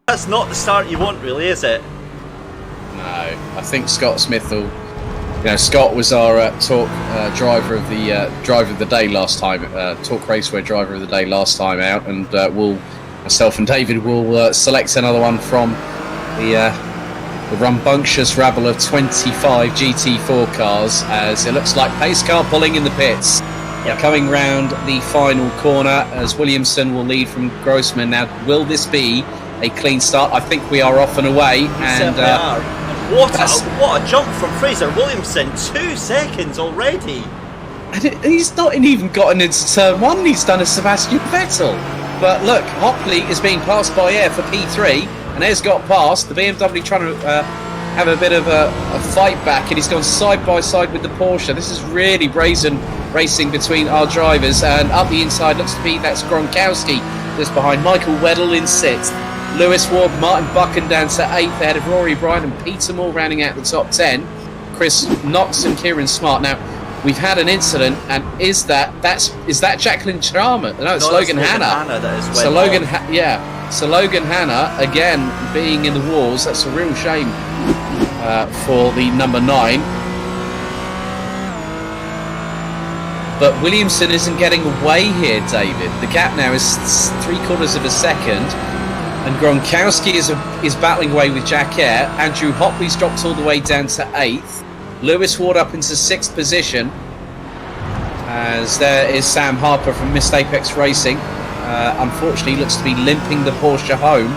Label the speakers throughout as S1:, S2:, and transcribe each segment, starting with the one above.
S1: That's not the start you want, really, is it?
S2: No, I think Scott Smith will. Scott was our Talk driver of the day last time. Talk Raceway driver of the day last time out, and myself and David will select another one from the rambunctious rabble of 25 GT4 cars, as it looks like pace car pulling in the pits. Yep. Coming round the final corner as Williamson will lead from Grossman. Now, will this be a clean start? I think we are off and away. And
S1: what a jump from Fraser Williamson, 2 seconds already.
S2: And he's not even gotten into turn 1, he's done a Sebastian Vettel. But look, Hopley is being passed by air for P3, and Air's got past. The BMW trying to have a bit of a fight back, and he's gone side by side with the Porsche. This is really brazen racing between our drivers, and up the inside looks to be that's Gronkowski just behind Michael Weddle in 6th. Lewis Ward, Martin Buchan down to 8th ahead of Rory Bryant and Peter Moore rounding out the top 10. Chris Knox and Kieran Smart. Now, we've had an incident, and is that Jacqueline Chalmers? No, it's Logan Hanna. So Logan Hanna again being in the walls. That's a real shame for the number 9. But Williamson isn't getting away here, David. The gap now is 3/4 of a second. And Gronkowski is battling away with Jack Air. Andrew Hopley's dropped all the way down to 8th. Lewis Ward up into 6th position. As there is Sam Harper from Mist Apex Racing. Unfortunately, looks to be limping the Porsche home.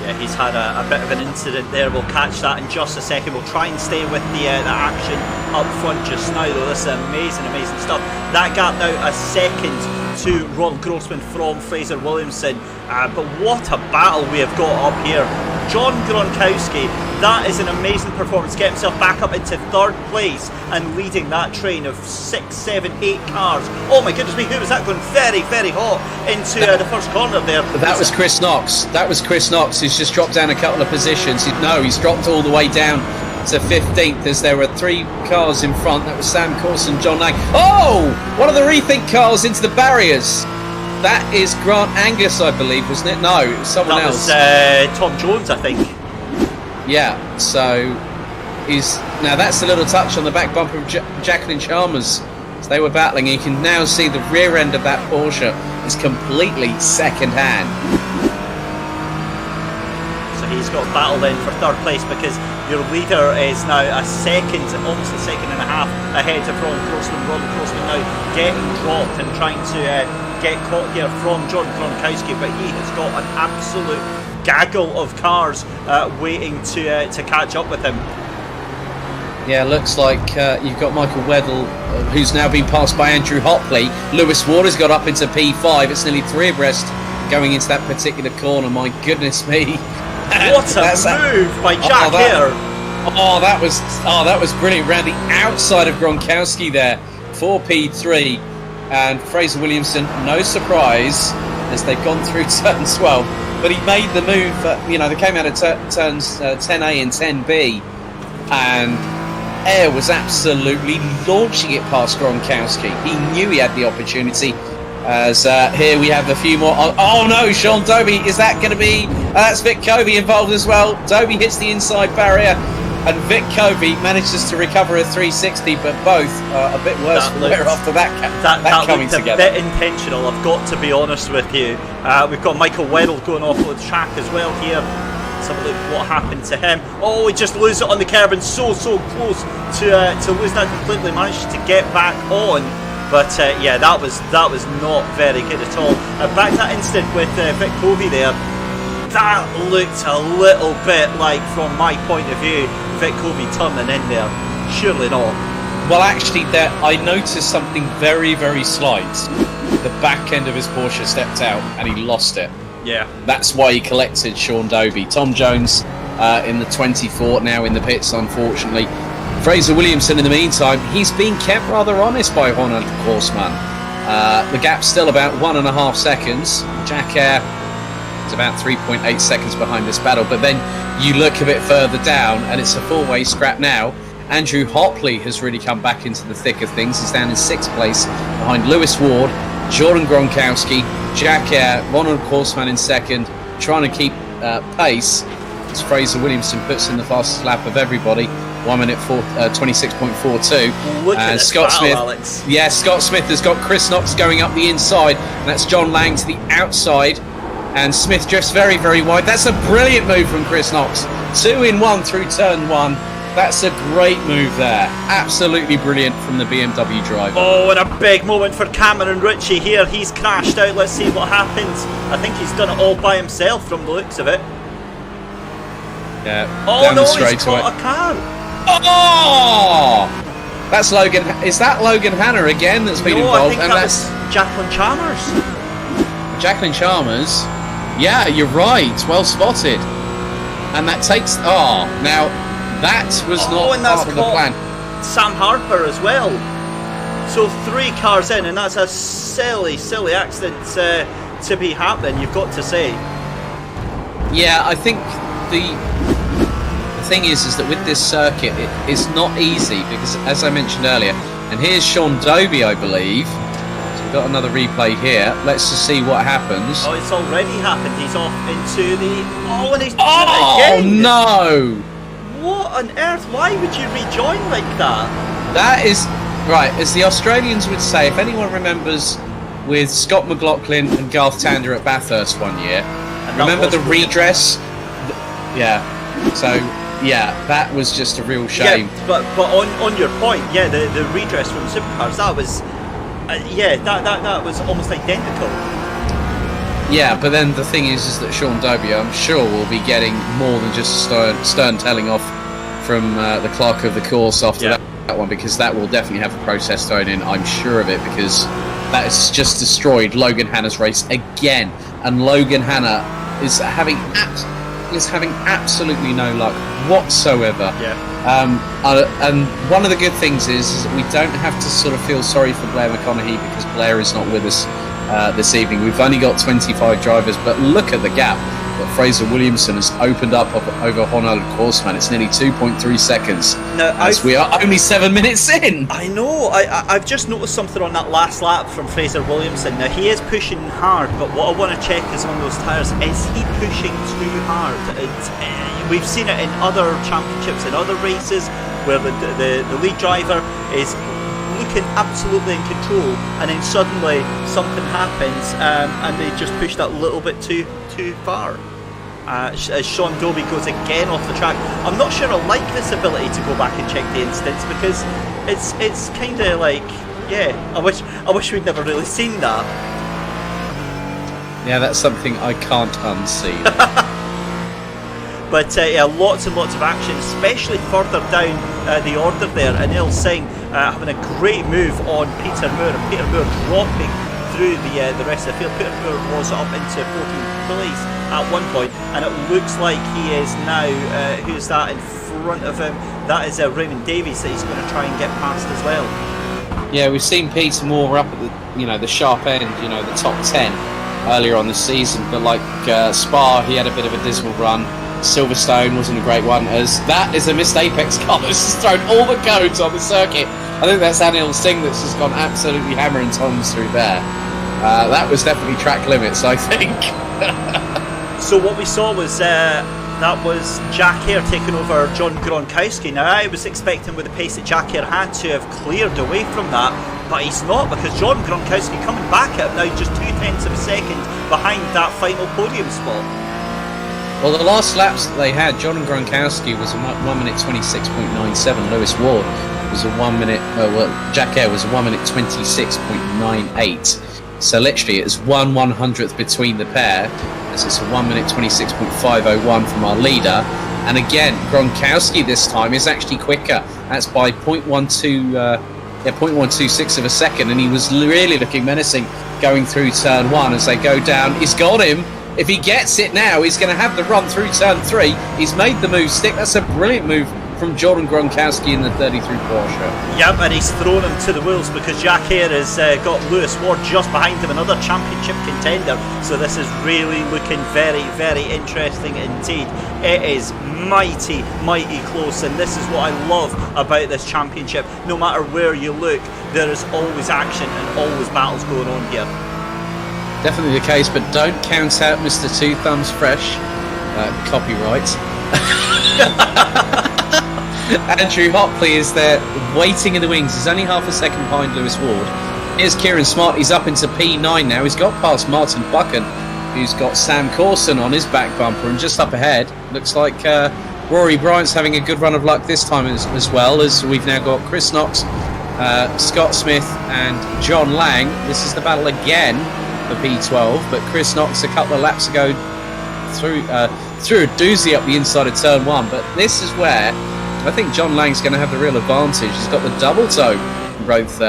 S1: Yeah, he's had a bit of an incident there. We'll catch that in just a second. We'll try and stay with the action up front just now, though. This is amazing stuff. That gap now a second to Ron Grossman from Fraser Williamson. But what a battle we have got up here. John Gronkowski, that is an amazing performance. Get himself back up into 3rd place and leading that train of 6, 7, 8 cars. Oh my goodness me, who was that going very, very hot into the first corner there?
S2: That was Chris Knox. That was Chris Knox, who's just dropped down a couple of positions. No, he's dropped all the way down to 15th as there were 3 cars in front. That was Sam Course and John Lang. Oh! One of the Rethink cars into the barriers. That is Grant Angus, I believe, wasn't it? No, it was someone else.
S1: That was Tom Jones, I think.
S2: Yeah, so now that's a little touch on the back bumper of Jacqueline Chalmers. So they were battling. You can now see the rear end of that Porsche is completely second-hand.
S1: So he's got a battle then for 3rd place, because your leader is now almost a second and a half ahead of Ron Grossman. Ron Grossman now getting dropped and trying to get caught here from John Gronkowski, but he has got an absolute gaggle of cars waiting to catch up with him.
S2: Yeah, looks like you've got Michael Weddle, who's now been passed by Andrew Hopley. Lewis Ward has got up into P5. It's nearly 3 abreast going into that particular corner. My goodness me!
S1: What a move by Jack here!
S2: That was brilliant. Round the outside of Gronkowski there for P3. And Fraser Williamson, no surprise, as they've gone through turn 12. But he made the move, they came out of turns 10A and 10B. And Air was absolutely launching it past Gronkowski. He knew he had the opportunity. As here we have a few more. Oh no, Sean Dobie, is that going to be... that's Vic Covey involved as well. Dobie hits the inside barrier. and Vic Covey manages to recover a 360, but both are a bit worse for wear after that coming
S1: together. That looked a bit intentional, I've got to be honest with you. We've got Michael Weddle going off the track as well here. Let's have a look what happened to him. Oh, he just loses it on the curb and so close to lose that completely. Managed to get back on. But yeah, that was not very good at all. Back to that instant with Vic Covey there. That looked a little bit like, from my point of view, Vic Covey turning in there. Surely not.
S2: Well, actually, there I noticed something very, very slight. The back end of his Porsche stepped out and he lost it.
S1: Yeah.
S2: That's why he collected Sean Dobie. Tom Jones in the 24, now in the pits, unfortunately. Fraser Williamson, in the meantime, he's been kept rather honest by Ronald Korsman. The gap's still about 1.5 seconds. Jack Air is about 3.8 seconds behind this battle, but then you look a bit further down and it's a four-way scrap now. Andrew Hopley has really come back into the thick of things. He's down in 6th place behind Lewis Ward, Jordan Gronkowski, Jack Air, Ronald Korsman in 2nd, trying to keep pace as Fraser Williamson puts in the fastest lap of everybody, 1 minute 26.42.
S1: Look at
S2: Scott
S1: battle,
S2: Smith,
S1: Alex.
S2: Yeah, Scott Smith has got Chris Knox going up the inside, and that's John Lang to the outside, and Smith drifts very, very wide. That's a brilliant move from Chris Knox. 2 in 1 through turn 1. That's a great move there. Absolutely brilliant from the BMW driver.
S1: Oh, and a big moment for Cameron Ritchie here. He's crashed out. Let's see what happens. I think he's done it all by himself from the looks of it.
S2: Yeah.
S1: Oh no, he's caught a car.
S2: Oh! That's Logan. Is that Logan Hanna again that's been involved?
S1: I think that's Jacqueline Chalmers.
S2: Jacqueline Chalmers. Yeah, you're right. Well spotted. And that takes. Oh, now. That was not part of the plan.
S1: Sam Harper as well. So 3 cars in, and that's a silly accident to be happening, you've got to say.
S2: Yeah, I think the thing is that with this circuit, it's not easy because, as I mentioned earlier, and here's Sean Dobie, I believe. So we've got another replay here. Let's just see what happens.
S1: Oh, it's already happened. He's off into the. Oh, and he's done it again.
S2: Oh no!
S1: What on earth? Why would you rejoin like that?
S2: That is right, as the Australians would say. If anyone remembers, with Scott McLaughlin and Garth Tander at Bathurst one year, remember the redress? Yeah. So yeah, that was just a real shame.
S1: Yeah, but on your point, yeah, the redress from Supercars, that was that was almost identical.
S2: Yeah, but then the thing is that Sean Dobie, I'm sure, will be getting more than just a stern telling off from the clerk of the course after that one, because that will definitely have a process thrown in, I'm sure of it, because that has just destroyed Logan Hanna's race again. And Logan Hanna is having absolutely no luck whatsoever.
S1: Yeah.
S2: And one of the good things is that we don't have to sort of feel sorry for Blair McConaughey, because Blair is not with us this evening. We've only got 25 drivers, but look at the gap that Fraser Williamson has opened up over Ronald Korsman. It's nearly 2.3 seconds as we are only 7 minutes in.
S1: I know. I've just noticed something on that last lap from Fraser Williamson. Now, he is pushing hard, but what I want to check is on those tyres, is he pushing too hard? We've seen it in other championships, in other races, where the lead driver is looking absolutely in control, and then suddenly something happens and they just push that little bit too far. As Sean Dobie goes again off the track. I'm not sure I like this ability to go back and check the incidents, because it's kind of like, yeah, I wish we'd never really seen that.
S2: Yeah, that's something I can't unsee.
S1: But yeah, lots and lots of action, especially further down the order there. And Anil Singh having a great move on Peter Moore, and Peter Moore dropping through the rest of the field. Peter Moore was up into 14th place at one point, and it looks like he is now, who's that in front of him? That is Raymond Davies that he's going to try and get past as well.
S2: Yeah, we've seen Peter Moore up at the sharp end, the top 10 earlier on the season, but like Spa, he had a bit of a dismal run. Silverstone wasn't a great one, as that is a missed apex car that's just thrown all the codes on the circuit. I think that's Anil Singh that's just gone absolutely hammer and tongs through there. That was definitely track limits, I think.
S1: So what we saw was That was Jack Hare taking over John Gronkowski. Now, I was expecting with the pace that Jack Hare had to have cleared away from that, but he's not, because John Gronkowski coming back at him now just 0.2 of a second behind that final podium spot.
S2: Well, the last laps that they had, John Gronkowski was a 1 minute 26.97. Lewis Ward was a 1 minute. Jack Hare was a 1 minute 26.98. So literally, it's 1/100th between the pair. As it's a 1 minute 26.501 from our leader. And again, Gronkowski this time is actually quicker. That's by 0.126 of a second, and he was really looking menacing going through turn 1 as they go down. He's got him. If he gets it now, he's going to have the run through turn 3. He's made the move stick. That's a brilliant move from Jordan Gronkowski in the 33 Porsche.
S1: Yep, and he's thrown him to the wolves because Jack Hare has got Lewis Ward just behind him, another championship contender. So this is really looking very, very interesting indeed. It is mighty, mighty close, and this is what I love about this championship. No matter where you look, there is always action and always battles going on here.
S2: Definitely the case, but don't count out Mr. Two Thumbs Fresh. Copyright. Andrew Hopley is there waiting in the wings. He's only half a second behind Lewis Ward. Here's Kieran Smart. He's up into P9 now. He's got past Martin Buchan, who's got Sam Corson on his back bumper, and just up ahead looks like Rory Bryant's having a good run of luck this time as well, as we've now got Chris Knox, Scott Smith and John Lang. This is the battle again for P12, but Chris Knox a couple of laps ago threw a doozy up the inside of turn 1, but this is where I think John Lang's going to have the real advantage. He's got the double toe, both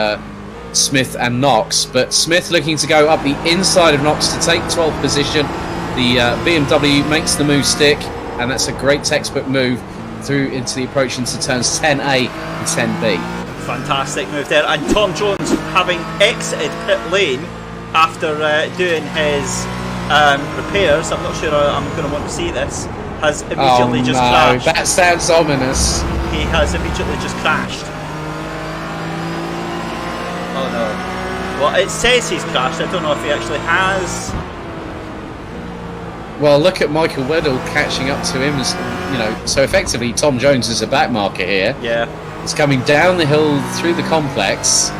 S2: Smith and Knox, but Smith looking to go up the inside of Knox to take 12th position. The BMW makes the move stick, and that's a great textbook move through into the approach into turns 10A and 10B.
S1: Fantastic move there, and Tom Jones, having exited pit lane after doing his repairs, I'm not sure I'm going to want to see this, has immediately just crashed.
S2: That sounds ominous.
S1: He has immediately just crashed. Oh no. Well, it says he's crashed. I don't know if he actually has.
S2: Well, look at Michael Weddell catching up to him. As you know, so effectively Tom Jones is a back marker here.
S1: Yeah.
S2: He's coming down the hill through the complex,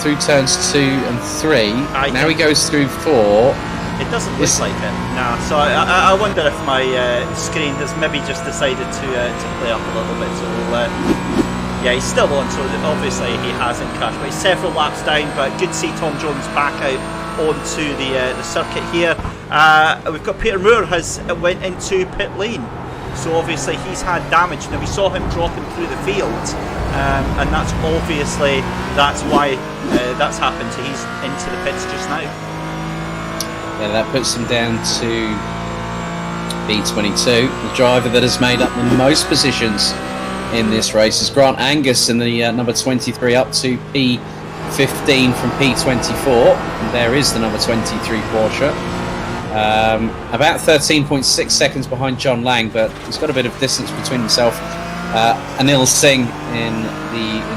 S2: through turns 2 and 3. Now he goes through 4.
S1: It doesn't look like it. No. So I wonder if my screen has maybe just decided to play up a little bit. So yeah, he's still on. So obviously he hasn't crashed, but he's several laps down. But good to see Tom Jones back out onto the circuit here. We've got Peter Moore has went into pit lane. So obviously he's had damage. Now we saw him dropping through the field, and that's obviously why that's happened. So he's into the pits just now.
S2: Yeah, that puts him down to B22. The driver that has made up the most positions in this race is Grant Angus in the number 23 up to P15 from P24. And there is the number 23 Porsche. About 13.6 seconds behind John Lang, but he's got a bit of distance between himself. Anil Singh in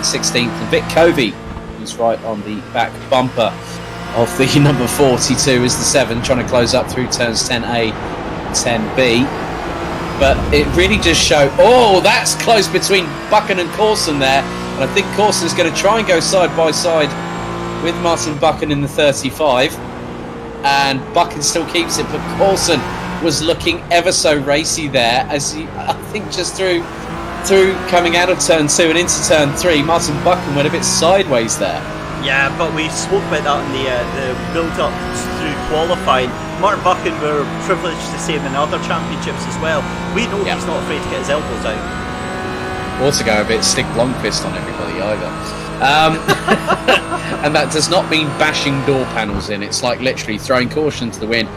S2: 16th, and Vic Covey, who's right on the back bumper of the number 42, is the 7, trying to close up through turns 10A and 10B. But it really just showed, that's close between Buchan and Corson there, and I think Corson's going to try and go side by side with Martin Buchan in the 35, and Buchan still keeps it, but Corson was looking ever so racy there, as he, I think just through coming out of turn 2 and into turn 3, Martin Buchan went a bit sideways there.
S1: Yeah, but we spoke about that in the build-up through qualifying. Martin Buchan, we're privileged to see him in other championships as well. We know he's not afraid to get his elbows out.
S2: Or to go a bit stick Blomqvist on everybody either. And that does not mean bashing door panels in. It's like literally throwing caution to the wind.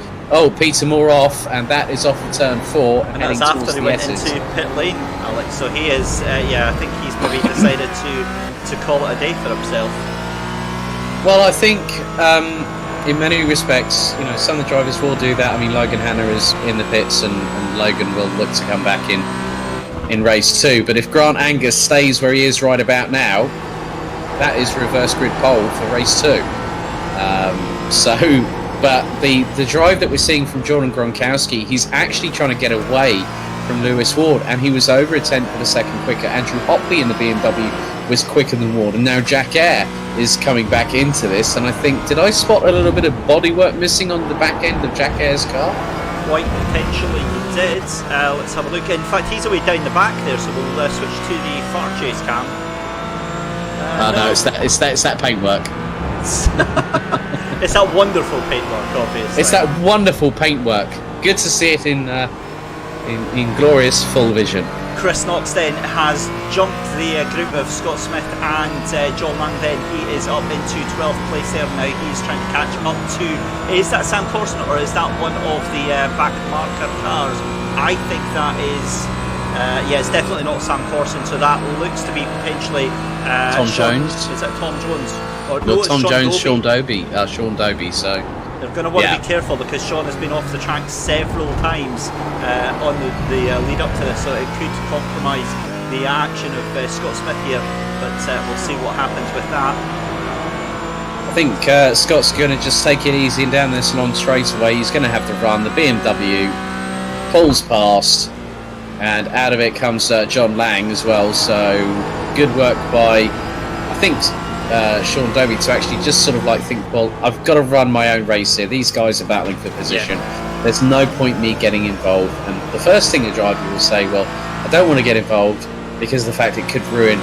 S2: Peter Moore off, and that is off of turn 4 and heading
S1: that's
S2: towards
S1: after he
S2: the
S1: went
S2: S's.
S1: into pit lane, Alex. So he is, I think he's maybe decided to call it a day for himself.
S2: Well, I think in many respects, some of the drivers will do that. I mean, Logan Hanna is in the pits, and Logan will look to come back in race 2. But if Grant Angus stays where he is right about now, that is reverse grid pole for race 2. So But the drive that we're seeing from Jordan Gronkowski, he's actually trying to get away from Lewis Ward, and he was over a tenth of a second quicker. Andrew Hopley in the BMW was quicker than Ward, and now Jack Eyre is coming back into this. And I think, did I spot a little bit of bodywork missing on the back end of Jack Eyre's car?
S1: Quite potentially he did. Let's have a look. In fact, he's away down the back there, so we'll switch to the far chase cam.
S2: No, it's that paintwork.
S1: It's that wonderful paintwork, obviously.
S2: It's that wonderful paintwork. Good to see it in glorious full vision.
S1: Chris Knox then has jumped the group of Scott Smith and John Lang. Then he is up into 12th place there now. He's trying to catch up to, is that Sam Corson or is that one of the back marker cars? I think that is, it's definitely not Sam Corson, so that looks to be potentially
S2: Tom Jones.
S1: Is that Tom Jones? Or,
S2: no, Tom Jones,
S1: Sean
S2: Sean Dobie, so
S1: they're going to want to be careful because Sean has been off the track several times on the lead up to this, so it could compromise the action of Scott Smith here, but we'll see what happens with that.
S2: I think Scott's going to just take it easy and down this long straightaway. He's going to have to run. The BMW pulls past, and out of it comes John Lang as well, so good work by, I think, Sean Dobie to actually just sort of like think, well, I've got to run my own race here. These guys are battling for position. Yeah. There's no point me getting involved. And the first thing the driver will say, well, I don't want to get involved because of the fact it could ruin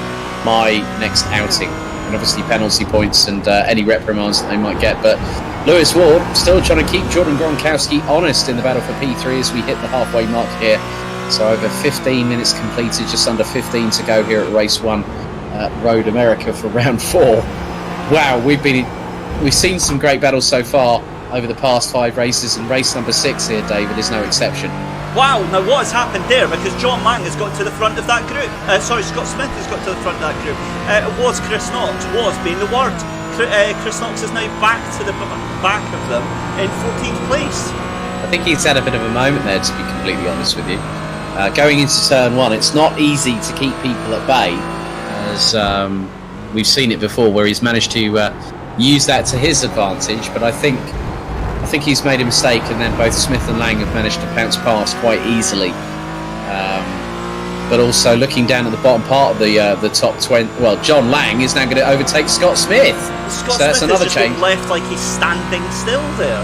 S2: my next outing. And obviously penalty points and any reprimands that they might get. But Lewis Ward still trying to keep Jordan Gronkowski honest in the battle for P3 as we hit the halfway mark here. So over 15 minutes completed, just under 15 to go here at race 1. Road America for round 4. Wow, we've seen some great battles so far over the past 5 races, and race number 6 here, David, is no exception.
S1: Wow, now what has happened there? Because John Lang has got to the front of that group. Scott Smith has got to the front of that group. It was Chris Knox, was being the word. Chris Knox is now back to the back of them in 14th place.
S2: I think he's had a bit of a moment there, to be completely honest with you. Going into turn 1, it's not easy to keep people at bay. As we've seen it before, where he's managed to use that to his advantage, but I think he's made a mistake, and then both Smith and Lang have managed to pounce past quite easily. But also looking down at the bottom part of the top 20, well, John Lang is now going to overtake Scott Smith.
S1: Scott
S2: so that's
S1: Smith
S2: another
S1: is just
S2: change.
S1: Left like he's standing still there.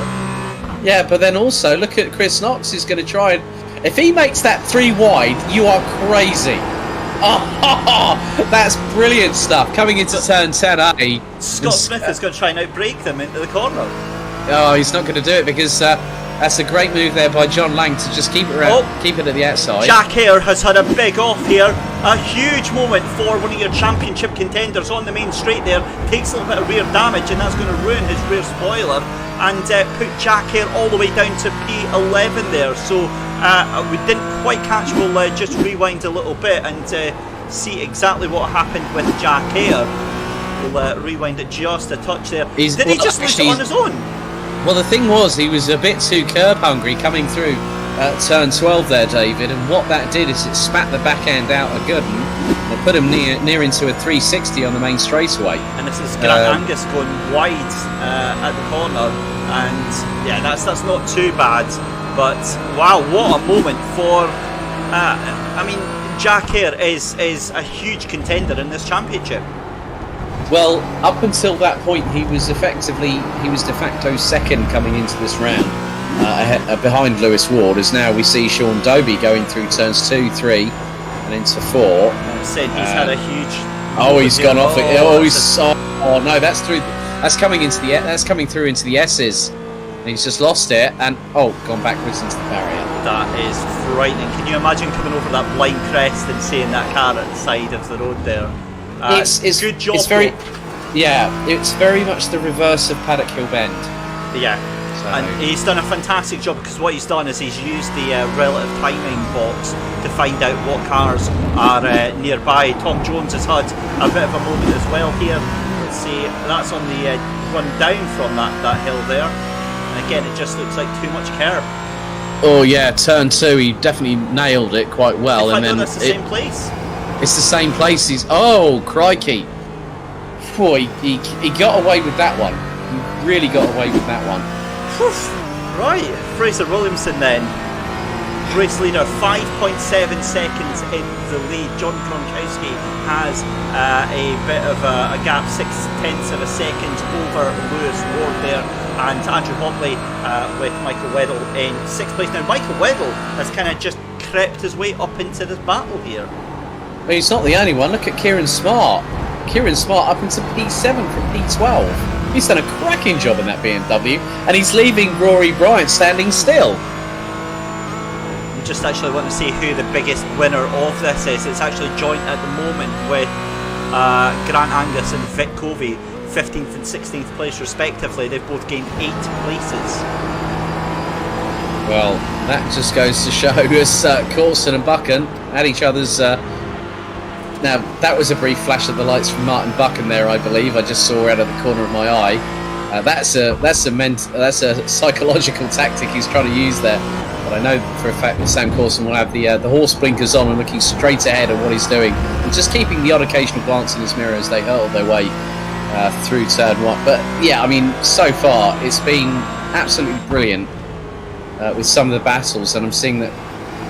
S2: Yeah, but then also look at Chris Knox. Is going to try and, if he makes that 3 wide, you are crazy. Oh, that's brilliant stuff. Coming into turn 10A.
S1: Scott Smith is going to try and outbrake them into the corner.
S2: Oh, he's not going to do it because that's a great move there by John Lang to just keep it around, keep it at the outside.
S1: Jack Eyre has had a big off here. A huge moment for one of your championship contenders on the main straight there. Takes a little bit of rear damage, and that's going to ruin his rear spoiler and put Jack Eyre all the way down to P11 there. So we didn't quite catch. We'll just rewind a little bit and see exactly what happened with Jack Eyre. We'll rewind it just a touch there. Did he just lose it on his own?
S2: Well, the thing was, he was a bit too curb hungry coming through turn 12 there, David, and what that did is it spat the back end out a good one and put him near into a 360 on the main straightaway.
S1: And this is Grant Angus going wide at the corner, and yeah, that's not too bad. But wow, what a moment for I mean, Jack Eyre is a huge contender in this championship.
S2: Well, up until that point, he was de facto second coming into this round, behind Lewis Ward. As now we see Sean Dobie going through turns 2, 3, and into 4.
S1: I said he's had a huge.
S2: Oh, he's gone off. Oh no, that's through. That's coming through into the S's. And he's just lost it and gone backwards into the barrier.
S1: That is frightening. Can you imagine coming over that blind crest and seeing that car at the side of the road there?
S2: It's
S1: good job.
S2: It's very much the reverse of Paddock Hill Bend.
S1: Yeah, so. And he's done a fantastic job because what he's done is he's used the relative timing box to find out what cars are nearby. Tom Jones has had a bit of a moment as well here. Let's see, that's on the run down from that hill there. And again, it just looks like too much curb.
S2: Oh yeah, turn 2, he definitely nailed it quite well.
S1: And then that's the same place.
S2: It's the same place. Crikey. Boy, he got away with that one. He really got away with that one.
S1: Right, Fraser Williamson then. Race leader, 5.7 seconds in the lead. John Gronkowski has a bit of a gap, 0.6 of a second over Lewis Ward there, and Andrew Hopley with Michael Weddle in 6th place. Now Michael Weddle has kind of just crept his way up into this battle here.
S2: Well, he's not the only one. Look at Kieran Smart. Kieran Smart up into P7 from P12. He's done a cracking job in that BMW, and he's leaving Rory Bryant standing still.
S1: Just actually want to see who the biggest winner of this is. It's actually joint at the moment with Grant Angus and Vic Covey, 15th and 16th place respectively. They've both gained 8 places.
S2: Well, that just goes to show us Coulson and Buchan at each other's. Now that was a brief flash of the lights from Martin Buchan there, I believe. I just saw out of the corner of my eye. That's a psychological tactic he's trying to use there. But I know for a fact that Sam Coulson will have the horse blinkers on and looking straight ahead at what he's doing, and just keeping the odd occasional glance in his mirror as they hurtle their way through turn 1. But yeah, I mean, so far it's been absolutely brilliant with some of the battles, and I'm seeing that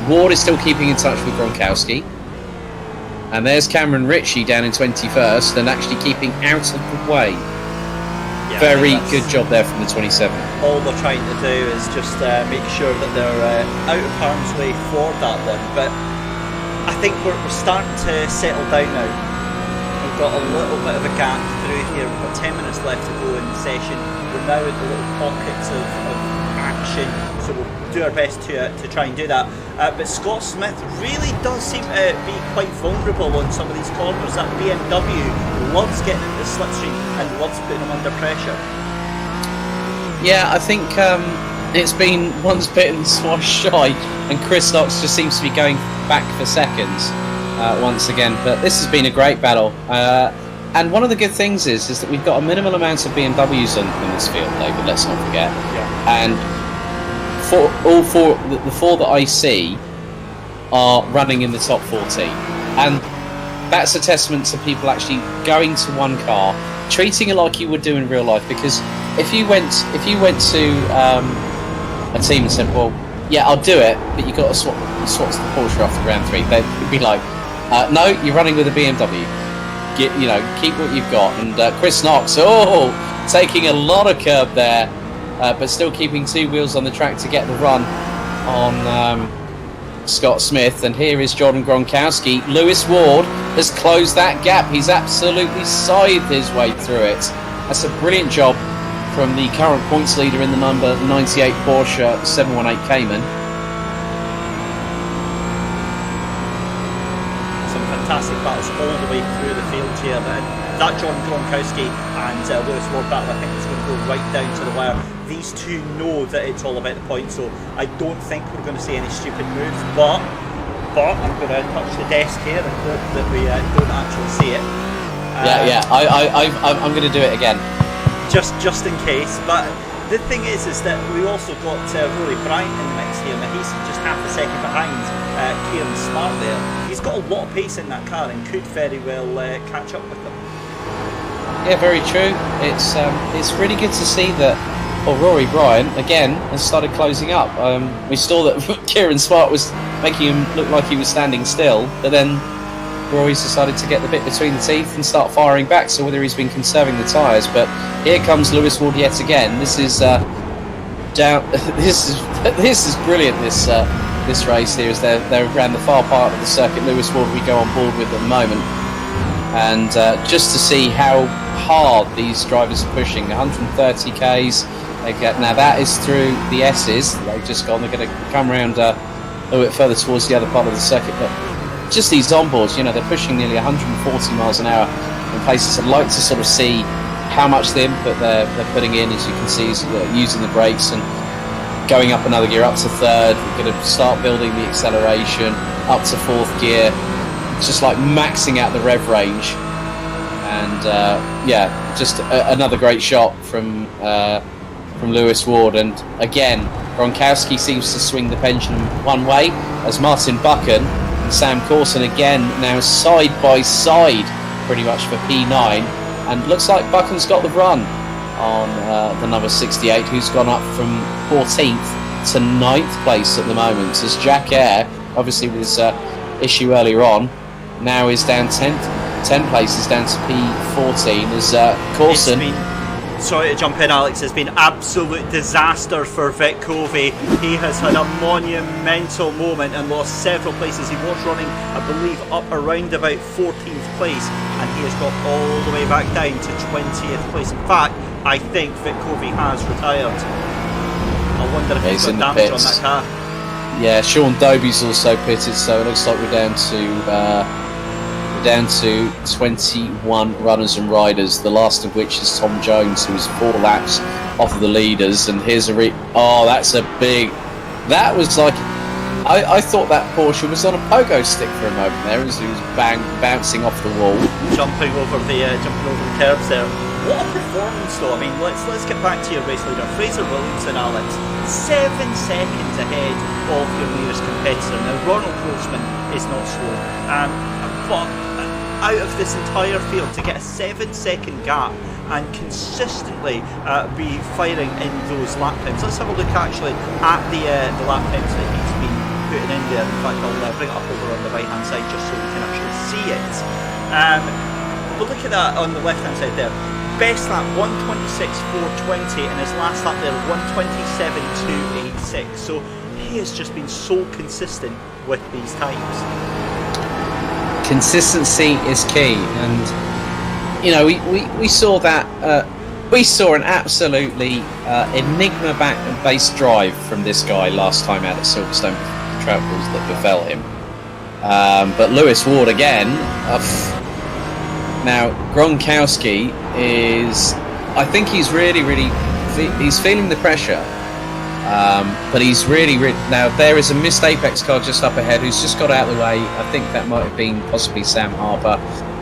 S2: Ward is still keeping in touch with Gronkowski, and there's Cameron Ritchie down in 21st and actually keeping out of the way. Yeah, very good job there from the 27.
S1: All they're trying to do is just make sure that they're out of harm's way for that one. But I think we're starting to settle down now. We've got a little bit of a gap through here. We've got 10 minutes left to go in the session. We're now in the little pockets of action, so we'll do our best to try and do that. But Scott Smith really does seem to be quite vulnerable on some of these corners. That BMW loves getting into the slipstream and loves putting them under pressure.
S2: Yeah, I think it's been once bitten, twice shy, and Chris Knox just seems to be going back for seconds once again. But this has been a great battle. And one of the good things is that we've got a minimal amount of BMWs in this field, David, let's not forget. Yeah. And the four that I see are running in the top 14. And that's a testament to people actually going to one car, treating it like you would do in real life. Because if you went to a team and said, well, yeah, I'll do it, but you've got to swap the Porsche after round 3, they'd be like, no, you're running with a BMW. Keep what you've got. And Chris Knox, taking a lot of curb there, but still keeping 2 wheels on the track to get the run on Scott Smith. And here is Jordan Gronkowski. Lewis Ward has closed that gap. He's absolutely scythed his way through it. That's a brilliant job from the current points leader in the number 98 Porsche 718 Cayman.
S1: Fantastic battles all the way through the field here. That John Gronkowski and Lewis Ward battle, I think it's going to go right down to the wire. These two know that it's all about the points, so I don't think we're going to see any stupid moves. But I'm going to touch the desk here and hope that we don't actually see it.
S2: I'm going to do it again.
S1: Just in case. But the thing is that we also got Rory Bryant in the mix here. Now he's just half a second behind Kieran Smart there. He's got a lot of pace in that car and could very well catch up with them.
S2: Yeah, very true. It's really good to see that Rory Bryant again has started closing up. We saw that Kieran Smart was making him look like he was standing still, but then Rory's decided to get the bit between the teeth and start firing back. So whether he's been conserving the tyres, but here comes Lewis Ward yet again. This is this is brilliant. This race here is they're around the far part of the circuit. Lewis Ward we go on board with at the moment, and just to see how hard these drivers are pushing. 130 k's. Now that is through the S's. They've just gone. They're going to come around a little bit further towards the other part of the circuit, but just these onboards, they're pushing nearly 140 miles an hour in places. I'd like to sort of see how much the input they're putting in. As you can see, using the brakes and going up another gear up to 3rd. We're going to start building the acceleration up to 4th gear, just like maxing out the rev range. And just another great shot from Lewis Ward. And again, Gronkowski seems to swing the pendulum one way, as Martin Buchan and Sam Coulson again now side by side pretty much for P9, and looks like Buchan's got the run. on the number 68, who's gone up from 14th to 9th place at the moment. As Jack Air, obviously with his issue earlier on, now is down 10 places down to P14 as Coulson.
S1: Sorry to jump in, Alex. It's been absolute disaster for Vic Covey. He has had a monumental moment and lost several places. He was running, I believe, up around about 14th place, and he has got all the way back down to 20th place. In fact, I think Vic Covey has retired. I wonder if he's got damage on that car.
S2: Yeah, Sean Dobie's also pitted, so it looks like we're down to 21 runners and riders, the last of which is Tom Jones, who's 4 laps off of the leaders. And here's that's a big... That was like... I thought that Porsche was on a pogo stick for a moment there as he was bouncing off the wall.
S1: Jumping over the curbs there. What a performance though. I mean, let's get back to your race leader, Fraser Williamson, Alex. 7 seconds ahead of your nearest competitor. Now, Ronald Grossman is not slow. But out of this entire field, to get a 7-second gap and consistently be firing in those lap times. Let's have a look actually at the lap times that he's been putting in there. In fact, I'll bring it up over on the right hand side just so we can actually see it. But look at that on the left hand side there. Best lap 1:26.420 and his last lap there 1:27.286. So he has just been so consistent with these times.
S2: Consistency is key, and you know we saw that we saw an absolutely enigma-based drive from this guy last time out at Silverstone Travels that befell him. But Lewis Ward again. Now Gronkowski is, I think he's really he's feeling the pressure. But he's really now there is a missed Apex car just up ahead who's just got out of the way. I think that might have been possibly Sam Harper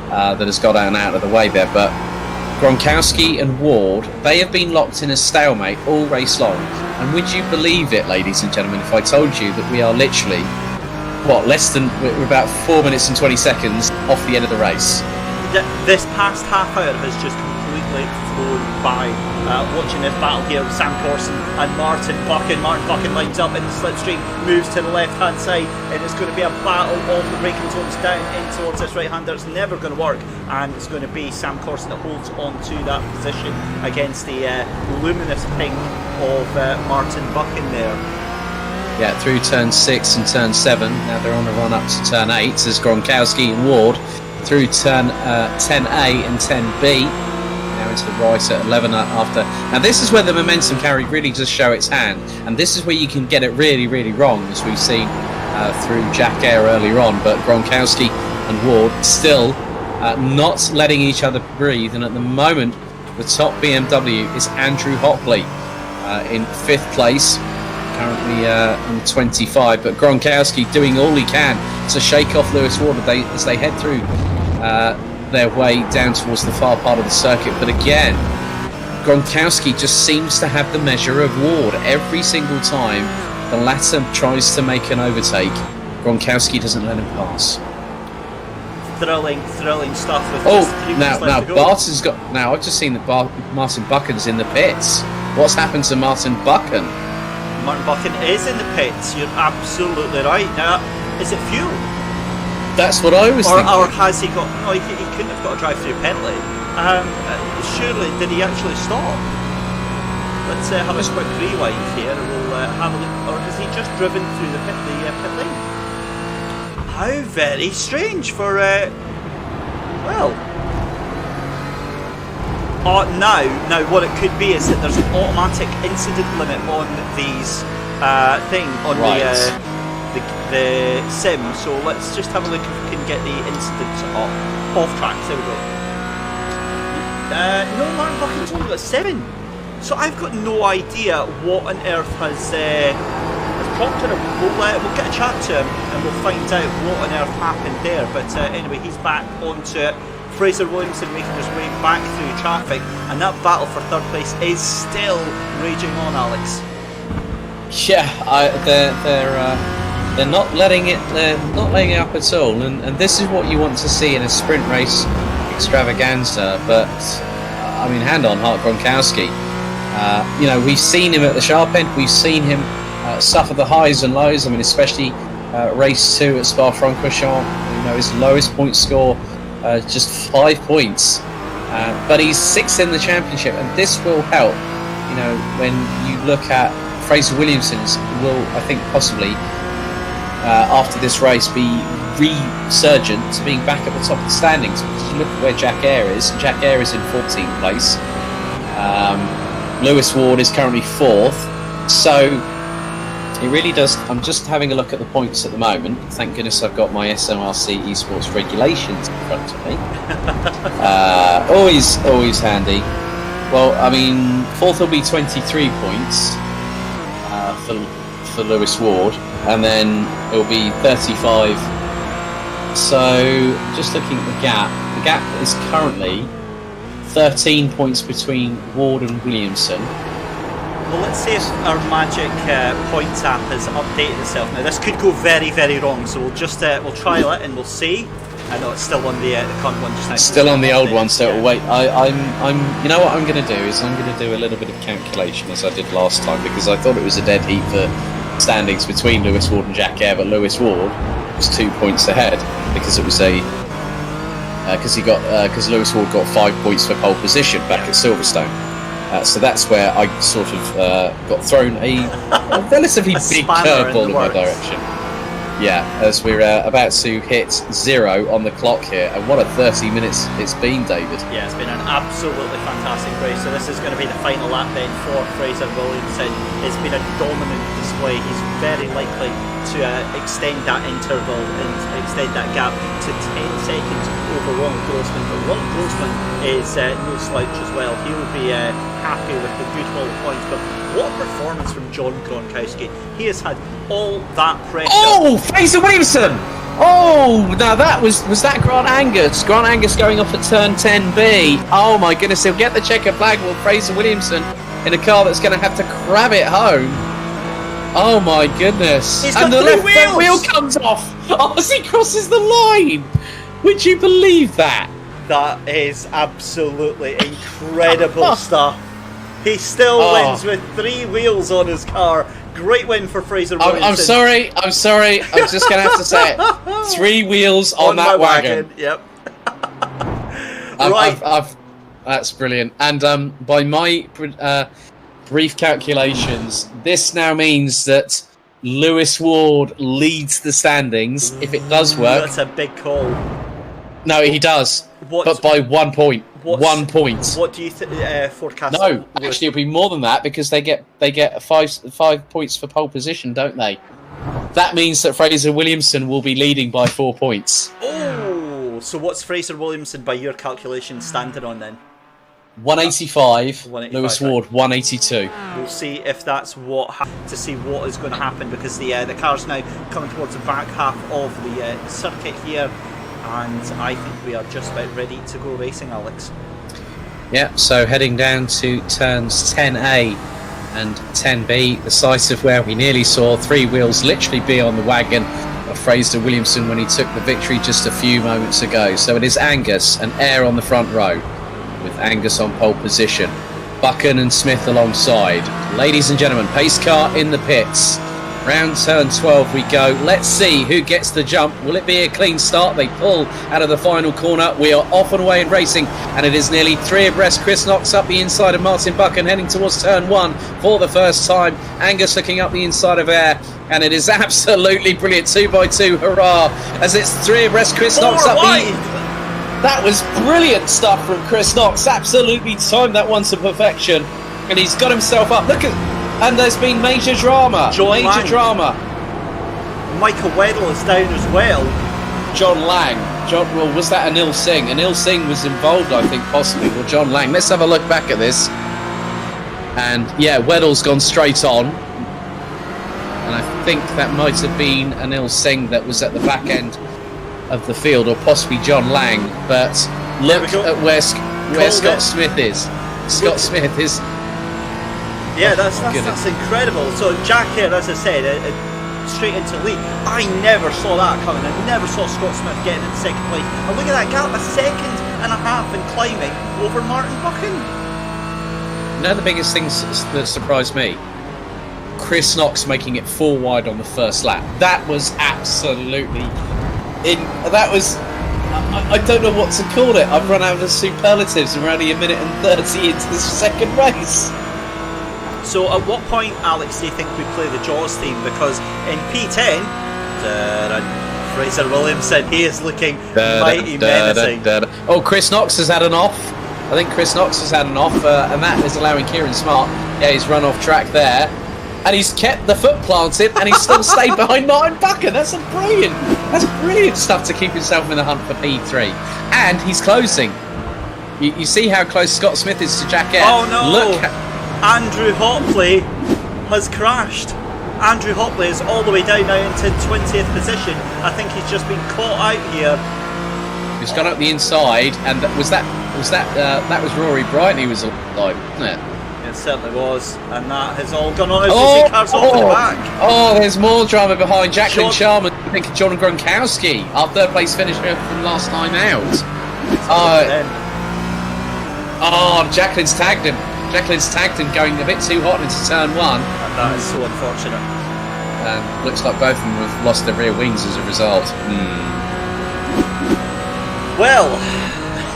S2: that has got out of the way there. But Gronkowski and Ward, they have been locked in a stalemate all race long. And would you believe it, ladies and gentlemen, if I told you that we are literally we're about 4 minutes and 20 seconds off the end of the race.
S1: This past half hour has just completely flown by. Watching this battle here with Sam Corson and Martin Buchan. Martin Buchan lines up in the slipstream, moves to the left hand side, and it's going to be a battle of the braking zones down in towards this right hander. It's never going to work, and it's going to be Sam Corson that holds on to that position against the luminous pink of Martin Buchan there.
S2: Yeah, through turn 6 and turn 7. Now they're on a run up to turn 8 as Gronkowski and Ward through turn 10A and 10B. Now into the right at 11 after. Now this is where the momentum carry really does show its hand, and this is where you can get it really wrong, as we've seen through Jack Air earlier on. But Gronkowski and Ward still not letting each other breathe, and at the moment the top BMW is Andrew Hopley in 5th place, currently on 25, but Gronkowski doing all he can to shake off Lewis Ward as they head through their way down towards the far part of the circuit. But again, Gronkowski just seems to have the measure of Ward. Every single time the latter tries to make an overtake, Gronkowski doesn't let him pass.
S1: Thrilling stuff. With
S2: now Barton's got. Now I've just seen that Martin Buchan's in the pits. What's happened to Martin Buchan?
S1: Martin Buchan is in the pits. You're absolutely right. Now, is it fuel?
S2: That's what I was thinking.
S1: Or has he got... No, he couldn't have got a drive-through penalty. Surely, did he actually stop? Let's have a quick rewind here and we'll have a look. Or has he just driven through the pit lane? How very strange for... Now what it could be is that there's an automatic incident limit on these the sim. So let's just have a look if we can get the incidents off track. There we go. No, Martin Buchan's only got 7. So I've got no idea what on earth has prompted him. We'll get a chat to him and we'll find out what on earth happened there. But anyway, he's back onto it. Fraser Williamson making his way back through traffic, and that battle for 3rd place is still raging on, Alex.
S2: Yeah, they're not letting it. They're not letting it up at all, and this is what you want to see in a sprint race extravaganza. But I mean, hand on heart, Gronkowski. You know, we've seen him at the sharp end. We've seen him suffer the highs and lows. I mean, especially race 2 at Spa-Francorchamps. You know, his lowest point score, just 5 points. But he's 6th in the championship, and this will help. You know, when you look at Fraser Williamson's, will, I think, possibly after this race be resurgent to being back at the top of the standings. Because you look at where Jack Eyre is. Jack Eyre is in 14th place. Lewis Ward is currently 4th. So it really does. I'm just having a look at the points at the moment. Thank goodness I've got my SMRC esports regulations in front of me. Always handy. Well, I mean, 4th will be 23 points for Lewis Ward, and then it will be 35. So just looking at the gap is currently 13 points between Ward and Williamson.
S1: Well, let's see if our magic points app has updated itself. Now, this could go very, very wrong, so we'll just we'll trial it and we'll see. I know it's still on the current one just now.
S2: Still on the old one, so it'll wait. I'm. You know what I'm going to do is I'm going to do a little bit of calculation as I did last time, because I thought it was a dead heat for standings between Lewis Ward and Jack Eyre, but Lewis Ward was 2 points ahead because it was because Lewis Ward got 5 points for pole position back at Silverstone. So that's where I sort of got thrown a relatively big curveball in my direction. Yeah, as we're about to hit 0 on the clock here, and what a 30 minutes it's been, David.
S1: Yeah, it's been an absolutely fantastic race. So this is going to be the final lap then for Fraser Williamson. It's been a dominant display. He's very likely to extend that interval and extend that gap to 10 seconds over Ron Grossman. But Ron Grossman is no slouch as well. He will be happy with the good haul of points. But what a performance from John Gronkowski. He has had all that pressure.
S2: Oh, Fraser Williamson! Oh, now that was that Grant Angus? Grant Angus going off at turn 10B. Oh my goodness, he'll get the checkered flag with Fraser Williamson in a car that's going to have to crab it home. Oh my goodness!
S1: He's got
S2: and the left
S1: wheels.
S2: wheel comes off as he crosses the line. Would you believe that?
S1: That is absolutely incredible stuff. He still wins with 3 wheels on his car. Great win for Fraser Williamson.
S2: I'm sorry. I'm just going to have to say it. 3 wheels on that wagon.
S1: Yep.
S2: I've that's brilliant. And by my brief calculations, this now means that Lewis Ward leads the standings. If it does work.
S1: That's a big call.
S2: No, he does. But by 1 point. 1 point.
S1: What do you forecast?
S2: No, actually, it'll be more than that, because they get 5 points for pole position, don't they? That means that Fraser Williamson will be leading by 4 points.
S1: Oh, so what's Fraser Williamson by your calculation standing on then?
S2: 185.
S1: 185,
S2: Lewis Ward 182.
S1: We'll see if that's to see what is going to happen, because the car's now coming towards the back half of the circuit here. And I think we are just about ready to go racing, Alex.
S2: Yeah, so heading down to turns 10A and 10B, the site of where we nearly saw 3 wheels literally be on the wagon of Fraser Williamson when he took the victory just a few moments ago. So it is Angus and Eyre on the front row, with Angus on pole position, Buchan and Smith alongside. Ladies and gentlemen, pace car in the pits. Round turn 12 we go. Let's see who gets the jump. Will it be a clean start? They pull out of the final corner. We are off and away in racing, and it is nearly 3 abreast. Chris Knox up the inside of Martin Buchan, heading towards turn 1 for the first time. Angus looking up the inside of Eyre, and it is absolutely brilliant. 2x2, hurrah! As it's 3 abreast. Chris Knox up the... That was brilliant stuff from Chris Knox. Absolutely timed that one to perfection, and he's got himself up. Look at... And there's been major drama. Drama.
S1: Michael Weddle is down as well.
S2: John Lang. Well, was that Anil Singh? Anil Singh was involved, I think, possibly. Well, John Lang. Let's have a look back at this. And, yeah, Weddle's gone straight on. And I think that might have been Anil Singh that was at the back end of the field, or possibly John Lang. But look at where Scott Smith is. Scott Smith is...
S1: Yeah, that's incredible. So Jack here, as I said, straight into lead. I never saw that coming. I never saw Scott Smith getting in second place. And look at that gap, a second and a half in climbing over Martin Buchan.
S2: Now the biggest thing that surprised me, Chris Knox making it 4 wide on the first lap. That was absolutely I don't know what to call it. I've run out of superlatives and we're only a minute and 30 into the second race.
S1: So at what point, Alex, do you think we play the Jaws theme? Because in P10, Fraser Williamson, he is looking mighty menacing.
S2: Oh, Chris Knox has had an off. I think Chris Knox has had an off, and that is allowing Kieran Smart. Yeah, he's run off track there. And he's kept the foot planted, and he's still stayed behind Martin Buchan. That's brilliant stuff to keep himself in the hunt for P3. And he's closing. You see how close Scott Smith is to Jack Eyre.
S1: Oh no! Andrew Hopley has crashed. Andrew Hopley is all the way down now into 20th position. I think he's just been caught out here.
S2: He's gone up the inside, and that was Rory Bryant. He was alive, wasn't it?
S1: It certainly was, and that has all gone on as you see cars off the back.
S2: Oh, there's more drama behind Jacqueline Sharman. I think John Gronkowski, our third place finisher from last time out. Jacqueline's tagged him. Going a bit too hot into turn 1.
S1: And that is so unfortunate.
S2: And looks like both of them have lost their rear wings as a result.
S1: Well,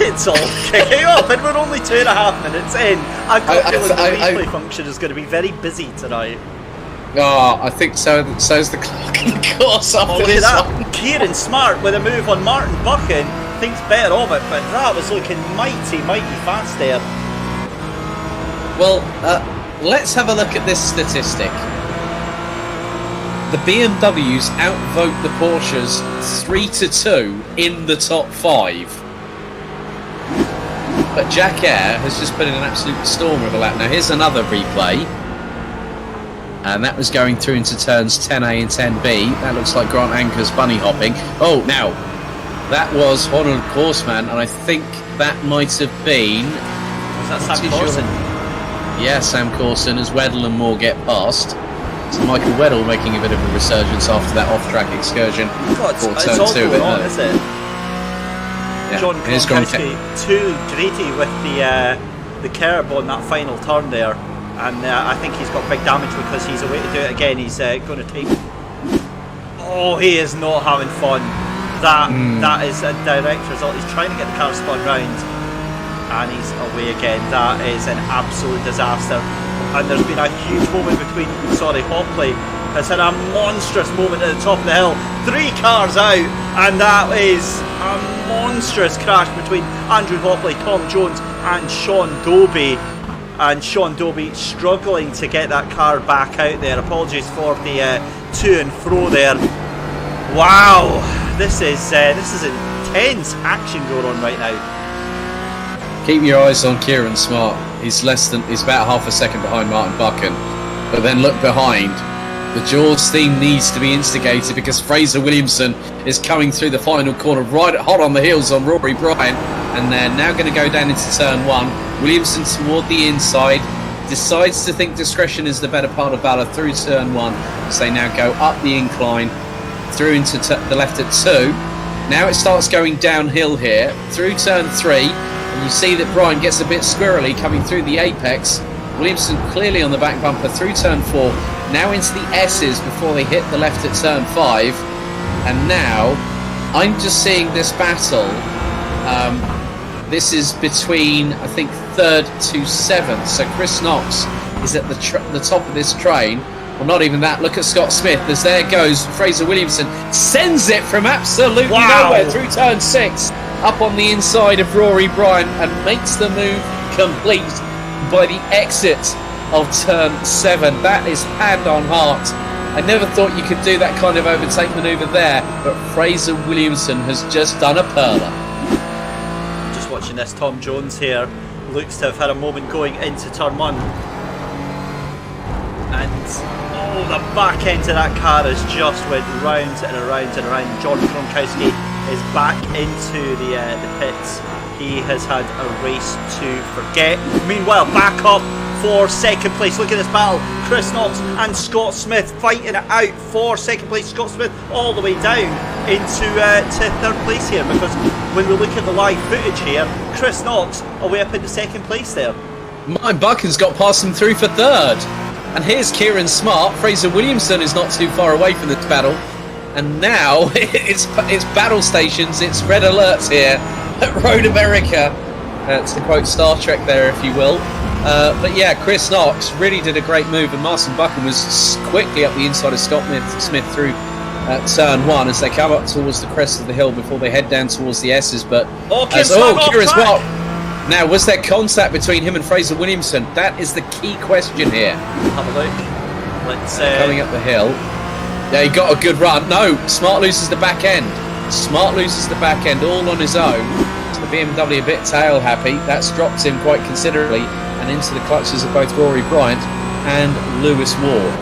S1: it's all kicking off, and we're only 2.5 minutes in. I've got a feeling the replay function is going to be very busy tonight.
S2: Oh, I think so. So's the clock in the course after
S1: look
S2: this
S1: at that.
S2: one.
S1: Kieran Smart with a move on Martin Buchan thinks better of it, but that was looking mighty fast there.
S2: Well, let's have a look at this statistic. The BMWs outvote the Porsches 3-2 in the top 5. But Jack Eyre has just put in an absolute storm of a lap. Now here's another replay. And that was going through into turns 10A and 10B. That looks like Grant Anker's bunny hopping. Oh, now, that was Ronald Korsman, and I think that might have been...
S1: Was that Sam Corson?
S2: Yeah, Sam Corson, as Weddle and Moore get past. So Michael Weddle making a bit of a resurgence after that off-track excursion.
S1: God, it's all going on, is it?
S2: Yeah,
S1: John Gronkowski too greedy with the curb on that final turn there, and I think he's got big damage because he's away to do it again. He's going to take... Oh, he is not having fun. That is a direct result. He's trying to get the car spun round, and he's away again. That is an absolute disaster. And there's been a huge moment between... Hopley has had a monstrous moment at the top of the hill. 3 cars out, and that is a monstrous crash between Andrew Hopley, Tom Jones and Sean Dobie. And Sean Dobie struggling to get that car back out there. Apologies for the to and fro there. Wow, this is intense action going on right now.
S2: Keep your eyes on Kieran Smart. He's about half a second behind Martin Buchan. But then look behind. The Jaws theme needs to be instigated because Fraser Williamson is coming through the final corner right hot on the heels on Rory Bryant, and they're now going to go down into turn 1. Williamson toward the inside, decides to think discretion is the better part of valour through turn 1, so they now go up the incline through into the left at 2. Now it starts going downhill here through turn 3, and you see that Bryant gets a bit squirrely coming through the apex. Williamson clearly on the back bumper through turn 4, now into the S's before they hit the left at turn 5. And now I'm just seeing this battle. This is between, I think, 3rd to 7th. So Chris Knox is at the top of this train. Well, not even that. Look at Scott Smith as there goes Fraser Williamson. Sends it from absolutely nowhere through turn 6. Up on the inside of Rory Bryant and makes the move complete by the exit of turn 7. That is hand on heart. I never thought you could do that kind of overtake manoeuvre there, but Fraser Williamson has just done a perler.
S1: Just watching this, Tom Jones here looks to have had a moment going into turn 1. And the back end of that car has just went round and around and around. John Gronkowski is back into the pits. He has had a race to forget. Meanwhile, back up for second place. Look at this battle. Chris Knox and Scott Smith fighting it out for second place. Scott Smith all the way down into to 3rd place here because when we look at the live footage here, Chris Knox away up into second place there.
S2: Martin Buchan's got past him through for third. And here's Kieran Smart. Fraser Williamson is not too far away from this battle. And now it's battle stations, it's red alerts here at Road America. To quote Star Trek there, if you will. But yeah, Chris Knox really did a great move, and Martin Buchan was quickly up the inside of Scott Smith through turn 1 as they come up towards the crest of the hill before they head down towards the S's. But Kieran Smart. Now, was there contact between him and Fraser Williamson? That is the key question here.
S1: Have a look. Let's
S2: coming up the hill. Yeah, he got a good run. No, Smart loses the back end. Smart loses the back end all on his own. So the BMW a bit tail happy. That's dropped him quite considerably and into the clutches of both Rory Bryant and Lewis Ward.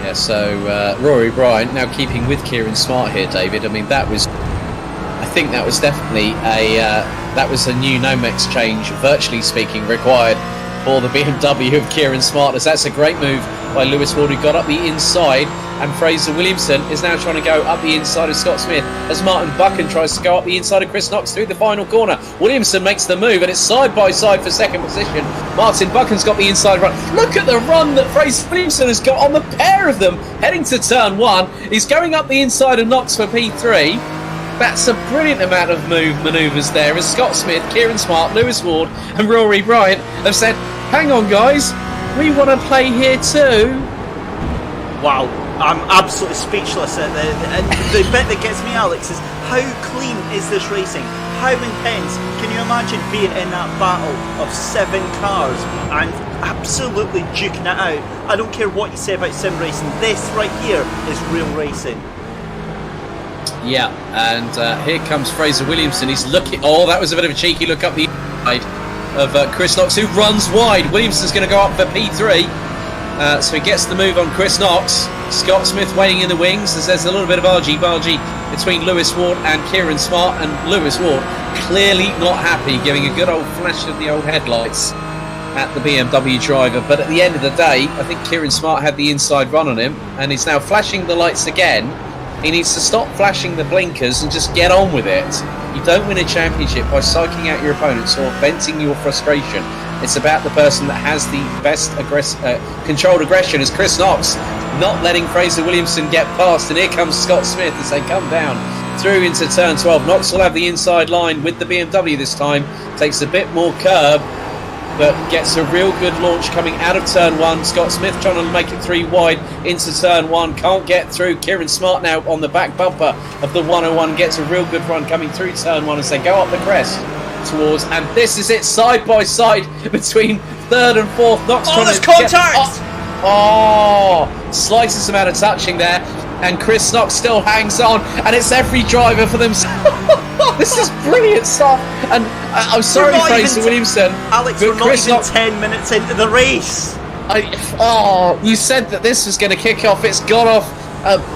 S2: Yeah, so Rory Bryant now keeping with Kieran Smart here, David. I mean, I think that was definitely a new Nomex change, virtually speaking, required for the BMW of Kieran Smart, as that's a great move by Lewis Ward, who got up the inside, and Fraser Williamson is now trying to go up the inside of Scott Smith as Martin Buchan tries to go up the inside of Chris Knox through the final corner. Williamson makes the move, and it's side by side for second position. Martin Buchan's got the inside run. Look at the run that Fraser Williamson has got on the pair of them heading to turn 1. He's going up the inside of Knox for P3. That's a brilliant amount of manoeuvres there as Scott Smith, Kieran Smart, Lewis Ward and Rory Bryant have said, hang on guys, we want to play here too.
S1: Wow, I'm absolutely speechless. And the bit that gets me, Alex, is how clean is this racing? How intense? Can you imagine being in that battle of 7 cars and absolutely duking it out? I don't care what you say about sim racing, this right here is real racing.
S2: Yeah, and here comes Fraser Williamson. He's looking. Oh, that was a bit of a cheeky look up the side of Chris Knox, who runs wide. Williamson's going to go up for P3. So he gets the move on Chris Knox. Scott Smith waiting in the wings as there's a little bit of argy-bargy between Lewis Ward and Kieran Smart. And Lewis Ward clearly not happy, giving a good old flash of the old headlights at the BMW driver. But at the end of the day, I think Kieran Smart had the inside run on him, and he's now flashing the lights again. He needs to stop flashing the blinkers and just get on with it. You don't win a championship by psyching out your opponents or venting your frustration. It's about the person that has the best controlled aggression, as Chris Knox not letting Fraser Williamson get past. And here comes Scott Smith as they come down through into turn 12. Knox will have the inside line with the BMW this time. Takes a bit more curb, but gets a real good launch coming out of turn 1. Scott Smith trying to make it 3 wide into turn 1. Can't get through. Kieran Smart now on the back bumper of the 101. Gets a real good run coming through turn 1 as they go up the crest towards. And this is it, side by side between 3rd and 4th. Knox trying
S1: there's
S2: to
S1: contact!
S2: Slices him out of touching there. And Chris Knox still hangs on. And it's every driver for themselves. This is brilliant stuff. And I'm sorry, Fraser Williamson.
S1: Alex, we're not even 10 minutes into the race.
S2: You said that this was going to kick off. It's gone off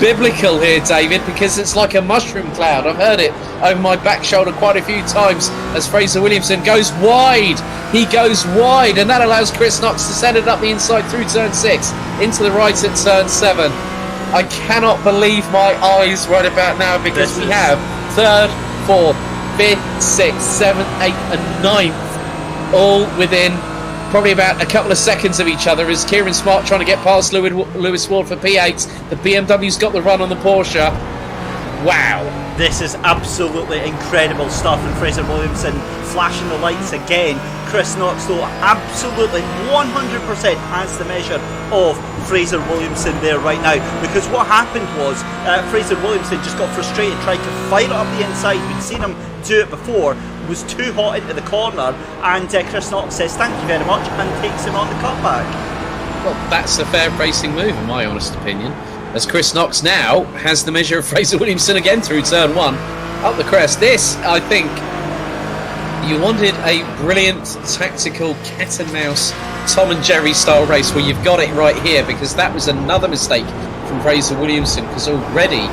S2: biblical here, David, because it's like a mushroom cloud. I've heard it over my back shoulder quite a few times as Fraser Williamson goes wide. He goes wide, and that allows Chris Knox to send it up the inside through turn 6, into the right at turn 7. I cannot believe my eyes right about now, because we have 3rd, 4th, 5th, 6th, 7th, 8th and 9th all within probably about a couple of seconds of each other, as Kieran Smart trying to get past Lewis Ward for P8. The BMW's got the run on the Porsche. Wow.
S1: This is absolutely incredible stuff, and Fraser Williamson flashing the lights again. Chris Knox, though, absolutely 100% has the measure of Fraser Williamson there right now, because what happened was Fraser Williamson just got frustrated, tried to fire it up the inside. We'd seen him do it before, was too hot into the corner, and Chris Knox says thank you very much and takes him on the cutback.
S2: Well, that's a fair racing move in my honest opinion, as Chris Knox now has the measure of Fraser Williamson again through turn 1 up the crest. This, I think, you wanted a brilliant tactical cat and mouse Tom and Jerry style race where you've got it right here, because that was another mistake from Fraser Williamson, because already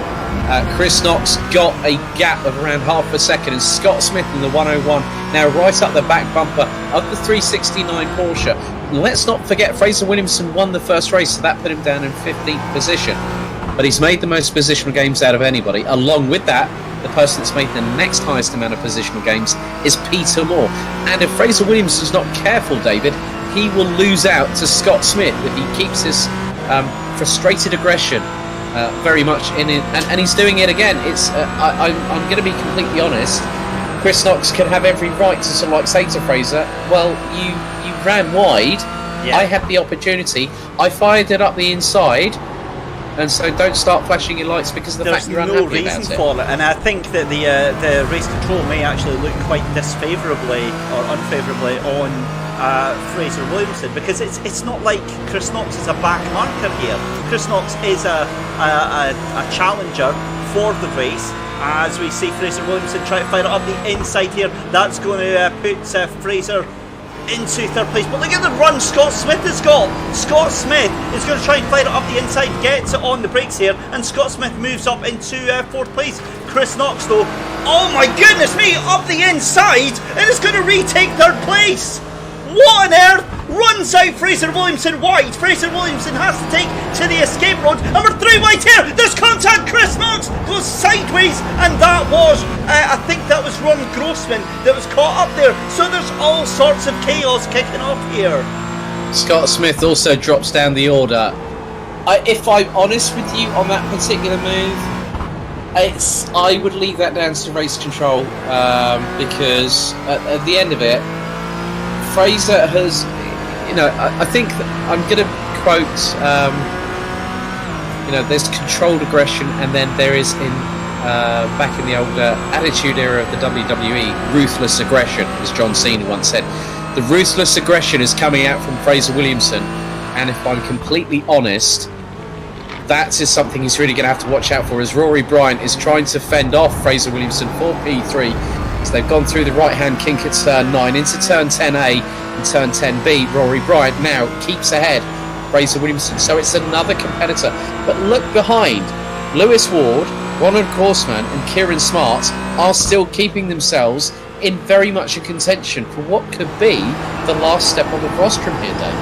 S2: Chris Knox got a gap of around half a second, and Scott Smith in the 101 now right up the back bumper of the 369 Porsche. let's not forget Fraser Williamson won the first race, so that put him down in 15th position. But he's made the most positional games out of anybody. Along with that, the person that's made the next highest amount of positional games is Peter Moore. And if Fraser Williamson's not careful, David, he will lose out to Scott Smith if he keeps his frustrated aggression very much in it. And he's doing it again. I'm going to be completely honest. Chris Knox can have every right to sort of like say to Fraser, well, you ran wide. Yeah. I had the opportunity. I fired it up the inside. And so don't start flashing your lights because of the fact you're unhappy about it.
S1: There's no reason for it. And I think that the race control may actually look quite disfavourably or unfavourably on Fraser Williamson, because it's not like Chris Knox is a back marker here. Chris Knox is a challenger for the race. As we see Fraser Williamson try to fire it up the inside here, that's going to put Fraser into third place. But look at the run Scott Smith has got. Scott Smith is going to try and fire it up the inside, gets it on the brakes here, and Scott Smith moves up into fourth place. Chris Knox though, oh my goodness me, up the inside, and is going to retake third place. What on earth? Runs out Fraser Williamson wide. Fraser Williamson has to take to the escape road, and we're 3 wide here. There's contact. Chris Knox goes sideways, and that was I think that was Ron Grossman that was caught up there. So there's all sorts of chaos kicking off here.
S2: Scott Smith also drops down the order. If I'm honest with you on that particular move, I would leave that down to race control, because at the end of it, Fraser has, I think I'm going to quote, there's controlled aggression, and then there is back in the old Attitude Era of the WWE, ruthless aggression, as John Cena once said. The ruthless aggression is coming out from Fraser Williamson, and if I'm completely honest, that is something he's really going to have to watch out for, as Rory Bryant is trying to fend off Fraser Williamson for P3. So they've gone through the right-hand kink at turn 9 into turn 10A and turn 10B. Rory Bryant now keeps ahead Fraser Williamson. So it's another competitor. But look behind. Lewis Ward, Ronald Korsman and Kieran Smart are still keeping themselves in very much a contention for what could be the last step on the rostrum here, Dave.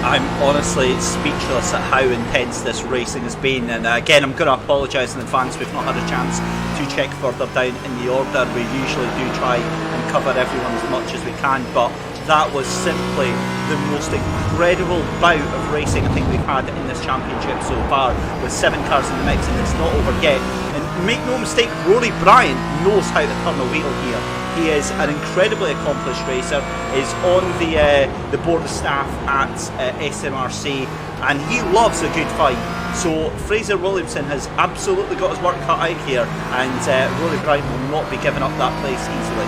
S1: I'm honestly speechless at how intense this racing has been, and again I'm going to apologise in advance. We've not had a chance to check further down in the order. We usually do try and cover everyone as much as we can, but that was simply the most incredible bout of racing I think we've had in this championship so far, with 7 cars in the mix, and it's not over yet. And make no mistake, Rory Bryant knows how to turn a wheel here. He is an incredibly accomplished racer, is on the board of staff at SMRC, and he loves a good fight. So Fraser Williamson has absolutely got his work cut out here, and Rory Bryant will not be giving up that place easily.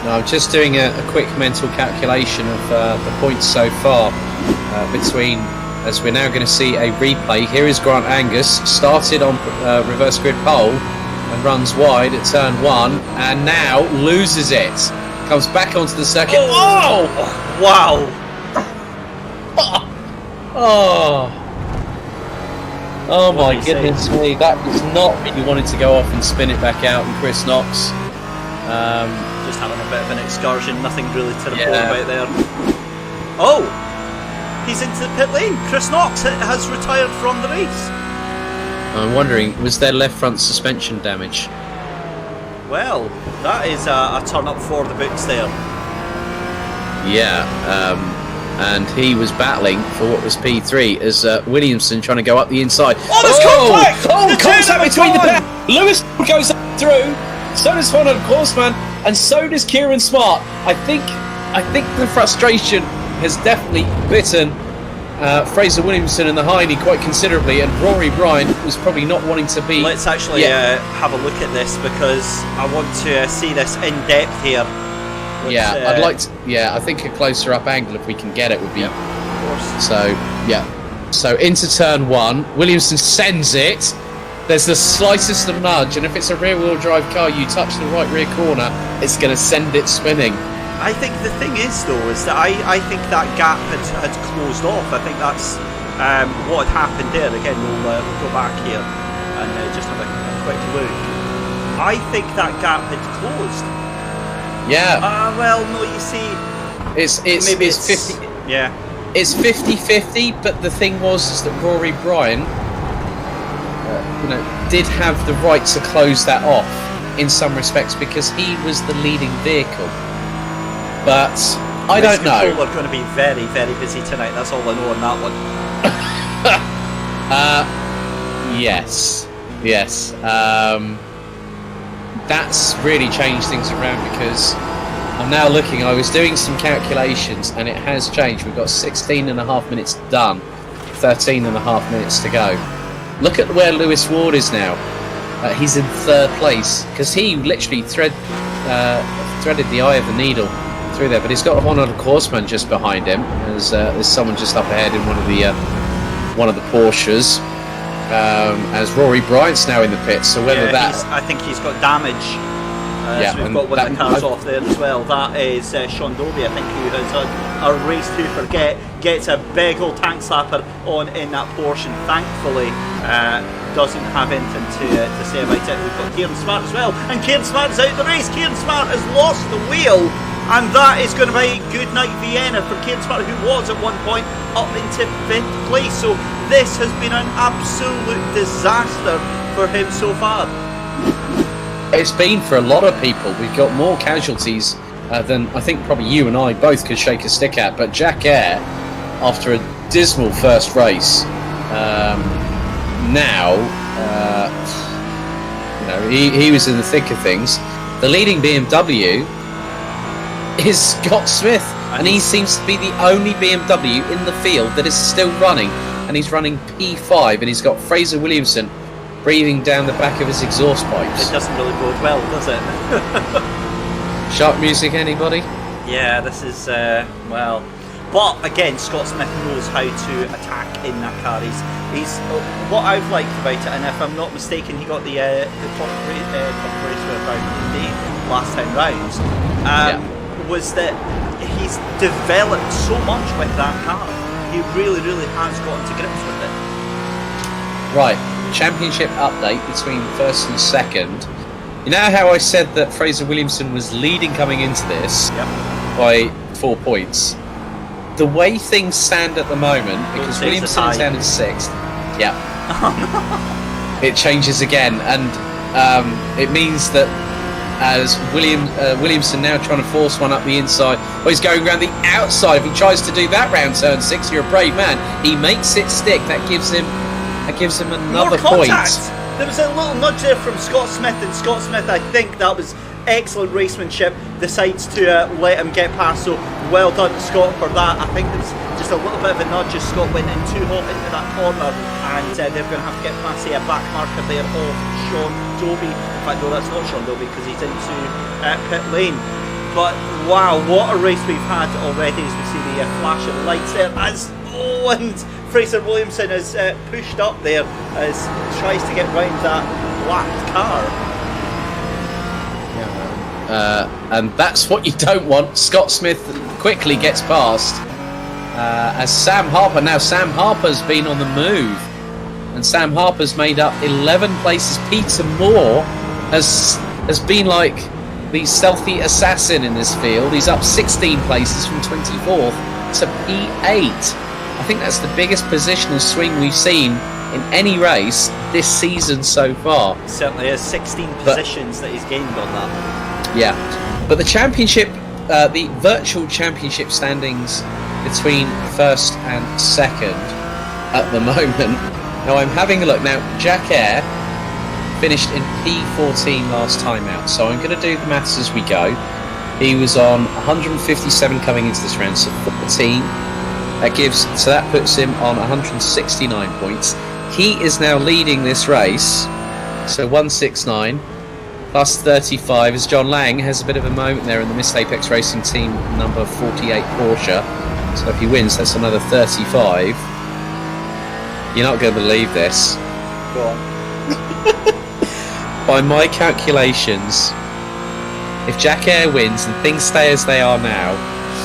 S2: No, I'm just doing a quick mental calculation of the points so far between, as we're now going to see a replay. Here is Grant Angus, started on reverse grid pole and runs wide at turn 1, and now loses it. Comes back onto the circuit. Oh!
S1: Wow!
S2: Oh my goodness me, that was not really wanting to go off and spin it back out, and Chris Knox.
S1: Just having a bit of an excursion, nothing really to report about there. Oh! He's into the pit lane. Chris Knox has retired from the race.
S2: I'm wondering, was there left front suspension damage?
S1: Well, that is a turn up for the books there.
S2: Yeah, and he was battling for what was P3 as Williamson trying to go up the inside.
S1: Oh, there's contact!
S2: Oh, contact between the pair! Lewis goes up through, so does Ronald Korsman, and so does Kieran Smart. I think the frustration has definitely bitten Fraser Williamson and the hiney quite considerably, and Rory Bryant was probably not wanting to be.
S1: Let's actually have a look at this, because I want to see this in depth here.
S2: I'd like to. Yeah, I think a closer up angle, if we can get it, would be.
S1: Of course.
S2: So into turn 1, Williamson sends it. There's the slightest of nudge, and if it's a rear-wheel drive car, you touch the right rear corner, it's going to send it spinning.
S1: I think the thing is, though, is that I think that gap had closed off. I think that's what had happened there. Again, we'll go back here and just have a quick look. I think that gap had closed.
S2: Yeah.
S1: Well, no, you see,
S2: it's 50.
S1: Yeah.
S2: It's 50-50, but the thing was is that Rory Bryan, did have the right to close that off in some respects because he was the leading vehicle. But I don't know.
S1: We're going to be very, very busy tonight. That's all I know on that one.
S2: Yes. That's really changed things around because I'm now looking. I was doing some calculations and it has changed. We've got 16 and a half minutes done, 13 and a half minutes to go. Look at where Lewis Ward is now. He's in third place because he literally threaded the eye of the needle through there. But he's got one other horseman just behind him. There's someone just up ahead in one of the Porsches. As Rory Bryant's now in the pits, so whether
S1: I think he's got damage. So we've got one of the cars off there as well. That is Sean Dobie, I think, who has had a race to forget. Gets a big old tank slapper on in that portion. Thankfully, doesn't have anything to say about it. We've got Kieran Smart as well, and Kieran Smart's out of the race. Kieran Smart has lost the wheel, and that is going to be good night Vienna for Kieran Smart, who was at one point up into 5th place. So this has been an absolute disaster for him so far.
S2: It's been for a lot of people. We've got more casualties than I think probably you and I both could shake a stick at. But Jack Eyre, after a dismal first race, he was in the thick of things. The leading BMW is Scott Smith, and he seems to be the only BMW in the field that is still running, and he's running P5, and he's got Fraser Williamson breathing down the back of his exhaust pipes.
S1: It doesn't really bode well, does it?
S2: Sharp music, anybody?
S1: Yeah, this is, well... But, again, Scott Smith knows how to attack in that car. He's what I've liked about it, and if I'm not mistaken, he got the top race with about 8 last time round, was that he's developed so much with that car. He really, really has gotten to grips with it.
S2: Right. Championship update between first and second. You know how I said that Fraser Williamson was leading coming into this by 4 points? The way things stand at the moment, because Williamson is down in 6th, it changes again, and it means that as Williamson now trying to force one up the inside, well, he's going around the outside. If he tries to do that round turn 6, you're a brave man. He makes it stick. That gives him another point.
S1: There was a little nudge there from Scott Smith, and Scott Smith, I think that was excellent racemanship, decides to let him get past, so well done to Scott for that. I think there was just a little bit of a nudge as Scott went in too hot into that corner, and they're going to have to get past a back marker there of Sean Dobie. In fact, no, that's not Sean Dobie because he's into pit lane. But wow, what a race we've had already as we see the flash of lights there as and Fraser Williamson is pushed up there as tries to get round that black car.
S2: And that's what you don't want. Scott Smith quickly gets past as Sam Harper's been on the move, and Sam Harper's made up 11 places. Peter Moore has been like the stealthy assassin in this field. He's up 16 places from 24th to P8. I think that's the biggest positional swing we've seen in any race this season so far.
S1: It certainly is 16 positions that he's gained on that.
S2: Yeah, but the championship, the virtual championship standings between first and second at the moment. Now I'm having a look. Now Jack Eyre finished in P14 last time out, so I'm going to do the maths as we go. He was on 157 coming into this round, so 14. That puts him on 169 points. He is now leading this race, so 169 plus 35 as John Lang has a bit of a moment there in the Mist Apex Racing Team number 48 Porsche. So if he wins, that's another 35. You're not going to believe this.
S1: Go on.
S2: By my calculations, if Jack Eyre wins and things stay as they are now,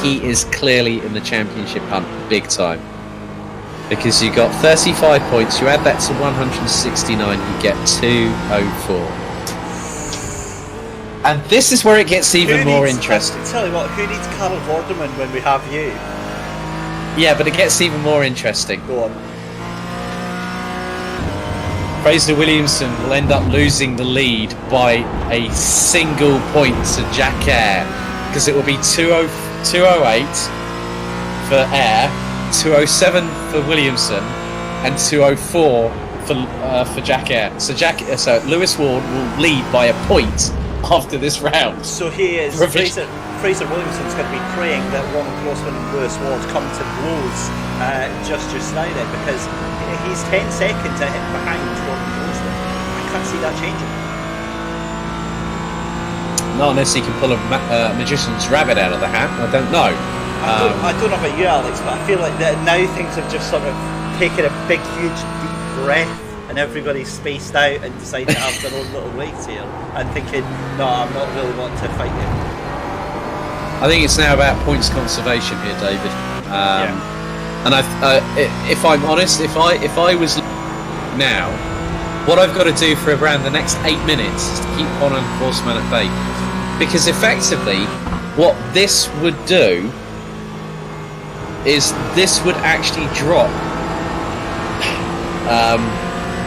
S2: he is clearly in the championship hunt big time. Because you got 35 points, you add that to 169, you get 204. And this is where it gets even more interesting.
S1: Tell you what, who needs Carol Vorderman when we have you?
S2: Yeah, but it gets even more interesting.
S1: Go on.
S2: Fraser Williamson will end up losing the lead by a single point to Jack Eyre, because it will be 208 for Eyre, 207 for Williamson, and 204 for Jack Eyre. So Lewis Ward will lead by a point after this round.
S1: So he is. Fraser Williamson's going to be praying that Roman Grossman and Lewis Ward come to blows just now then, because he's 10 seconds behind Roman Grossman. I can't see that changing.
S2: Not unless he can pull a magician's rabbit out of the hat. I don't know.
S1: I don't know about you, Alex, but I feel like that now things have just sort of taken a big, huge, deep breath, and everybody's spaced out and decided to have their own little race here, and thinking, no, I'm not really wanting to fight you.
S2: I think it's now about points conservation here, David. And if I'm honest, if I was now, what I've got to do for around the next 8 minutes is to keep on Horseman at bay, because effectively, what this would do is this would actually drop.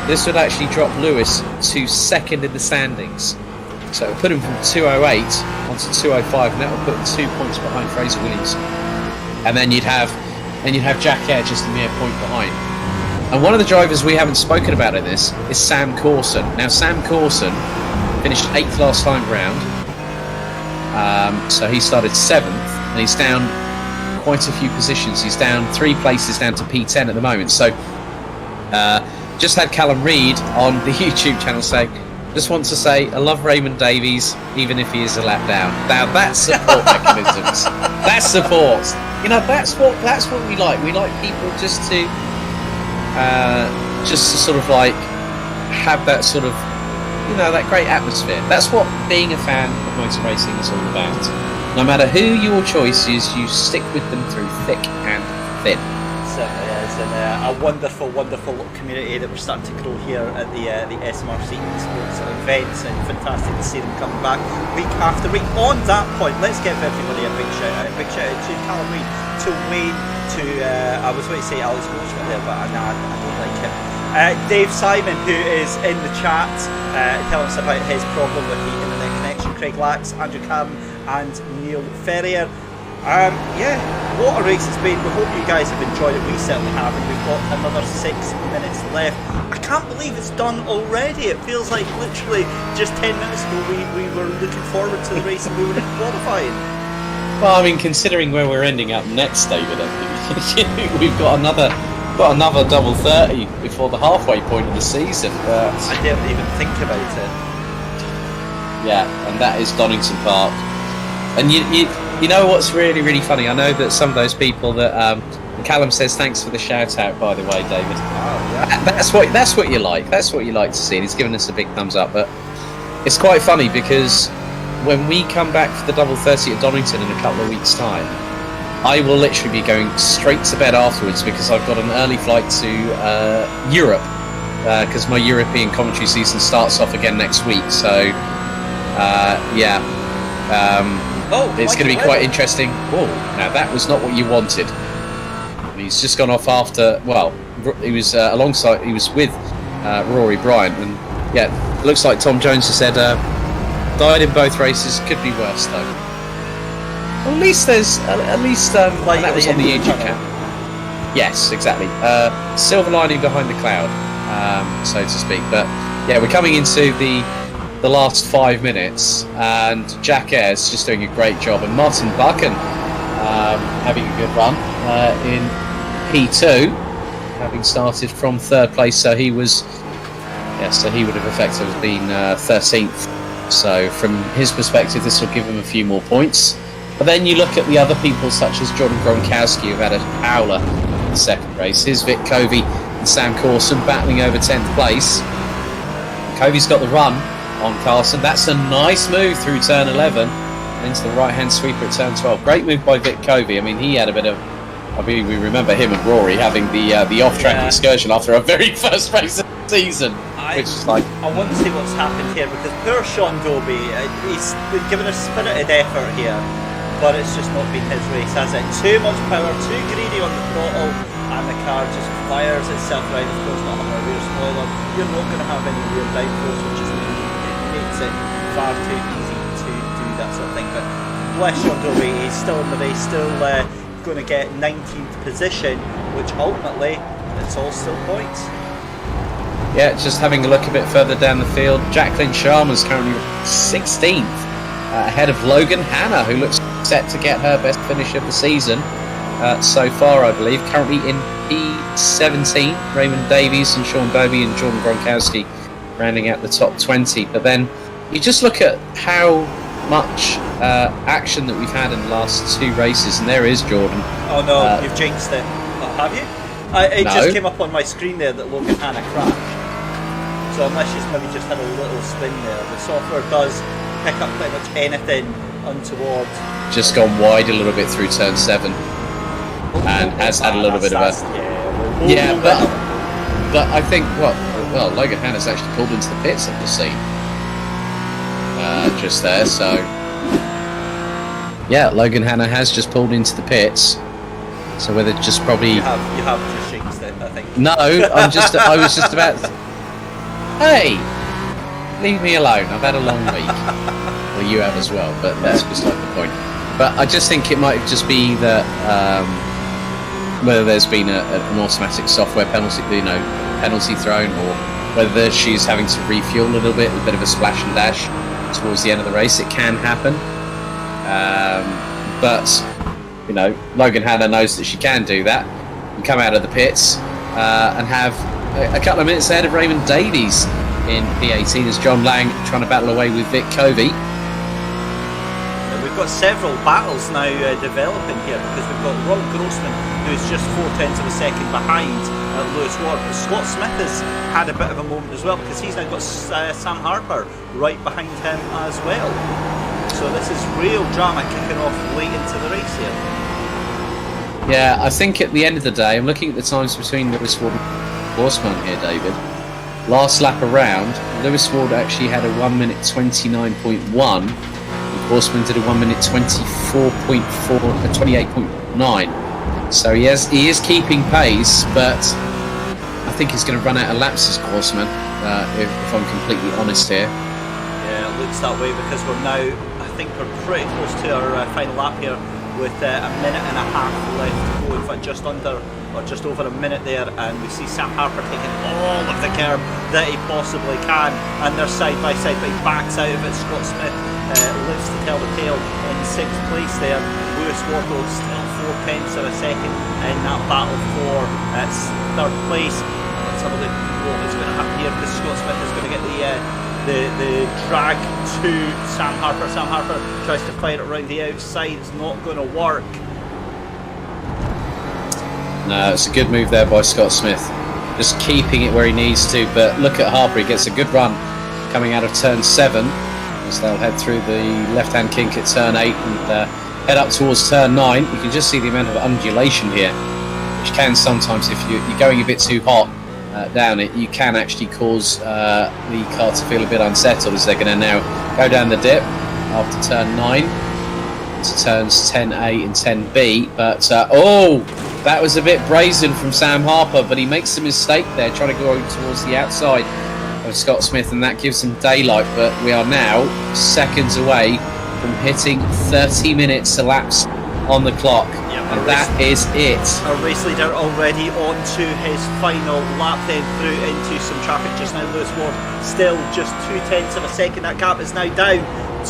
S2: This would actually drop Lewis to second in the standings. So it would put him from 208 onto 205, and that would put him 2 points behind Fraser Williamson. And then you'd have Jack Eyre just a mere point behind. And one of the drivers we haven't spoken about in this is Sam Corson. Now Sam Corson finished 8th last time round, so he started 7th, and he's down quite a few positions. He's down 3 places, down to P10 at the moment. So just had Callum Reed on the YouTube channel saying, just want to say I love Raymond Davies even if he is a lap down. Now that's support mechanisms. That's support. You know, that's what we like. We like people just to sort of like have that sort of, you know, that great atmosphere. That's what being a fan of motor racing is all about. No matter who your choice is, you stick with them through thick and thin.
S1: Certainly is, and a wonderful, wonderful little community that we're starting to grow here at the SMRC Esports events, and fantastic to see them coming back week after week. On that point, let's give everybody a big shout out. A big shout out to Callum Reed, to Wayne, to I was going to say Alex Goldschmidt there, but I don't like him. Dave Simon, who is in the chat, telling us about his problem with the internet connection. Craig Lax, Andrew Cam, and Neil Ferrier. Yeah, what a race it's been. We hope you guys have enjoyed it. We certainly have, and we've got another 6 minutes left. I can't believe it's done already. It feels like literally just 10 minutes ago we were looking forward to the race and we were in qualifying.
S2: Well, I mean, considering where we're ending up next, David, we've got another double 30 before the halfway point of the season. But
S1: I didn't even think about it.
S2: Yeah, and that is Donington Park. And you know what's really, really funny? I know that some of those people that Callum says thanks for the shout out, by the way, David.
S1: Oh, yeah.
S2: That's what you like. That's what you like to see. And he's given us a big thumbs up. But it's quite funny because when we come back for the double 30 at Donington in a couple of weeks' time, I will literally be going straight to bed afterwards because I've got an early flight to Europe because my European commentary season starts off again next week. So yeah. It's going to be quite interesting. Oh, now that was not what you wanted. And he's just gone off after. Well, he was he was with Rory Bryant, and yeah, looks like Tom Jones has said died in both races. Could be worse though. Well, at least and that was on the YouTube channel. Yes, exactly. Silver lining behind the cloud, so to speak. But yeah, we're coming into the last 5 minutes, and Jack Eyre's just doing a great job, and Martin Buchan having a good run in P2, having started from 3rd place, so he would have effectively been 13th. So from his perspective, this will give him a few more points. But then you look at the other people, such as Jordan Gronkowski, who've had a howler in the 2nd race. Here's Vic Covey and Sam Corson battling over 10th place. Covey's got the run on Carson. That's a nice move through turn 11 into the right-hand sweeper at turn 12. Great move by Vic Covey. I mean, he had a bit of... I mean, we remember him and Rory having the off-track excursion after our very first race of the season. I
S1: want to see what's happened here, because poor Sean Dobie, he's been given a spirited effort here. but it's just not been his race, has it? Too much power, too greedy on the throttle, and the car just fires itself right. Of course, not having a rear spoiler, you're not going to have any rear downforce, which is it makes it far too easy to do that sort of thing. But bless John Doby, he's still in the race, still going to get 19th position, which ultimately it's all still points.
S2: Yeah, just having a look a bit further down the field, Jacqueline Sharma's currently 16th, ahead of Logan Hannah, who looks set to get her best finish of the season so far, I believe. Currently in P17, Raymond Davies and Sean Doby and Jordan Gronkowski rounding out the top 20. But then you just look at how much action that we've had in the last 2 races, and there is Jordan.
S1: Oh no, you've jinxed it. Oh, have you? It
S2: No.
S1: just came up on my screen there that Logan Hannah crashed. So unless she's maybe just had a little spin there, the software does pick up pretty much anything untoward.
S2: Just gone wide a little bit through turn 7, and has had a little bit of a... Yeah, but I think, well, Logan Hannah's actually pulled into the pits, I've just seen. Just there, so... Yeah, Logan Hannah has just pulled into the pits. So whether just probably...
S1: You have just jinxed it, I think.
S2: No, I was just about... Hey! Leave me alone, I've had a long week. Well, you have as well, but that's beside the point. But I just think it might just be that whether there's been an automatic software penalty, penalty thrown, or whether she's having to refuel a little bit, a bit of a splash and dash towards the end of the race. It can happen, but Logan Hannah knows that she can do that and come out of the pits and have a couple of minutes ahead of Raymond Davies in P18 as John Lang trying to battle away with Vic Covey.
S1: We've got several battles now developing here, because we've got Ron Grossman, who's just 0.4 of a second behind Lewis Ward. But Scott Smith has had a bit of a moment as well, because he's now got Sam Harper right behind him as well. So this is real drama kicking off late into the race here.
S2: Yeah, I think at the end of the day, I'm looking at the times between Lewis Ward and Grossman here, David. Last lap around, Lewis Ward actually had a 1 minute 29.1. Grossman did a 1 minute 28.9. So he is keeping pace, but I think he's going to run out of laps as Grossman, if I'm completely honest here.
S1: Yeah, it looks that way, because we're now, I think we're pretty close to our final lap here, with a minute and a half left to go. In fact, just under or just over a minute there, and we see Sam Harper taking all of the curb that he possibly can, and they're side by side, but he backs out of it. Scott Smith lives to tell the tale in 6th place there. Lewis Wardle still 0.4 of a second in that battle for 3rd place. Let's have a look what is going to happen here, because Scott Smith is going to get the drag to Sam Harper. Sam Harper tries to fire it around the outside. It's not going to work.
S2: No, it's a good move there by Scott Smith, just keeping it where he needs to. But look at Harper, he gets a good run coming out of turn 7 as they'll head through the left-hand kink at turn 8 and head up towards turn 9. You can just see the amount of undulation here, which can sometimes, if you're going a bit too hot down it, you can actually cause the car to feel a bit unsettled, as they're going to now go down the dip after turn 9 to turns 10A and 10B. But that was a bit brazen from Sam Harper, but he makes a mistake there trying to go towards the outside of Scott Smith, and that gives him daylight. But we are now seconds away from hitting 30 minutes elapsed on the clock. And that is it.
S1: Our race leader already on to his final lap, then through into some traffic just now. Lewis Ward still just 0.2 of a second. That gap is now down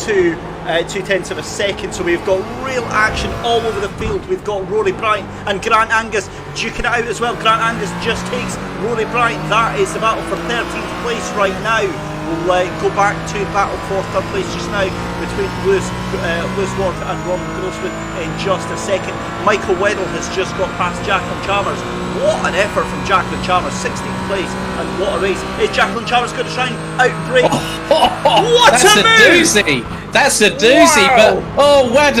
S1: to 0.2 of a second. So we've got real action all over the field. We've got Rory Bryant and Grant Angus duking it out as well. Grant Angus just takes Rory Bryant. That is the battle for 13th place right now. We'll go back to battle for 3rd place just now between Lewis Ward and Ron Grossman in just a second. Michael Weddle has just got past Jacqueline Chalmers. What an effort from Jacqueline Chalmers, 16th place, and what a race. Is Jacqueline Chalmers going to try and outbreak?
S2: What that's a doozy! That's a doozy,
S1: Wow.
S2: but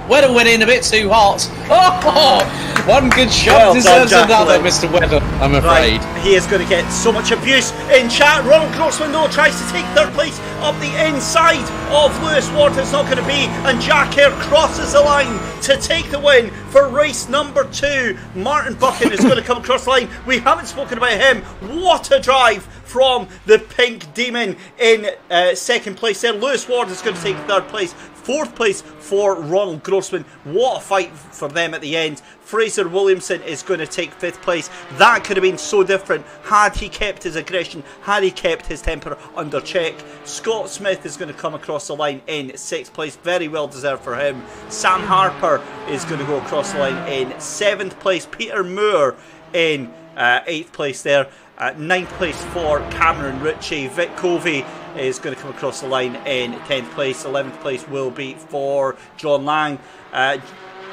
S2: Weddle went in a bit too hot. Oh, one good shot
S1: Well
S2: deserves
S1: done,
S2: another,
S1: Jacqueline.
S2: Mr. Weddle, I'm afraid.
S1: Right, he is going to get so much abuse in chat. Ronald Grossman though tries to take third place up the inside of Lewis Ward. It's not going to be, and Jack Hare crosses the line to take the win for race number 2. Martin Buchan is going to come across the line. We haven't spoken about him. What a drive from the Pink Demon in second place there. Lewis Ward is going to take third place. Fourth place for Ronald Grossman. What a fight for them at the end. Fraser Williamson is going to take 5th place. That could have been so different had he kept his aggression, had he kept his temper under check. Scott Smith is going to come across the line in 6th place. Very well deserved for him. Sam Harper is going to go across the line in 7th place. Peter Moore in 8th place there. 9th place for Cameron Ritchie. Vic Covey is going to come across the line in 10th place. 11th place will be for John Lang.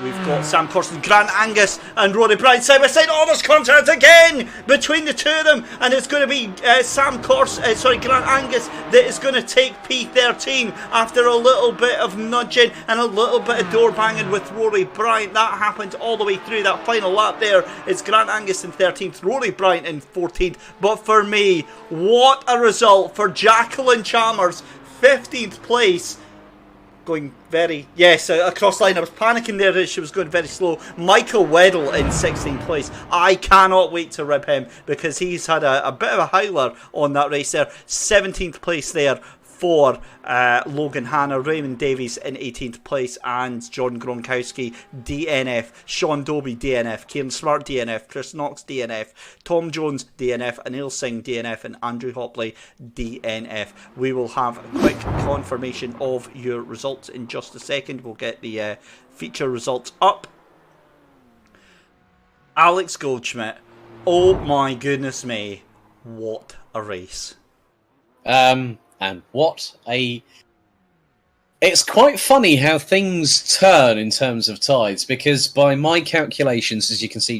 S1: We've got Sam Corson, Grant Angus and Rory Bryant side by side. Oh, there's contact again between the two of them, and it's going to be Grant Angus that is going to take P13 after a little bit of nudging and a little bit of door banging with Rory Bryant. That happened all the way through that final lap there. It's Grant Angus in 13th, Rory Bryant in 14th. But for me, what a result for Jacqueline Chalmers, 15th place. Going across the line. I was panicking there that she was going very slow. Michael Weddle in 16th place. I cannot wait to rib him because he's had a bit of a howler on that race there. 17th place there for Logan Hanna. Raymond Davies in 18th place, and John Gronkowski DNF, Sean Doby DNF, Kieran Smart DNF, Chris Knox DNF, Tom Jones DNF, Anil Singh DNF, and Andrew Hopley DNF. We will have a quick confirmation of your results in just a second. We'll get the feature results up. Alex Goldschmidt, oh my goodness me, what a race.
S2: And what a... It's quite funny how things turn in terms of tides, because by my calculations, as you can see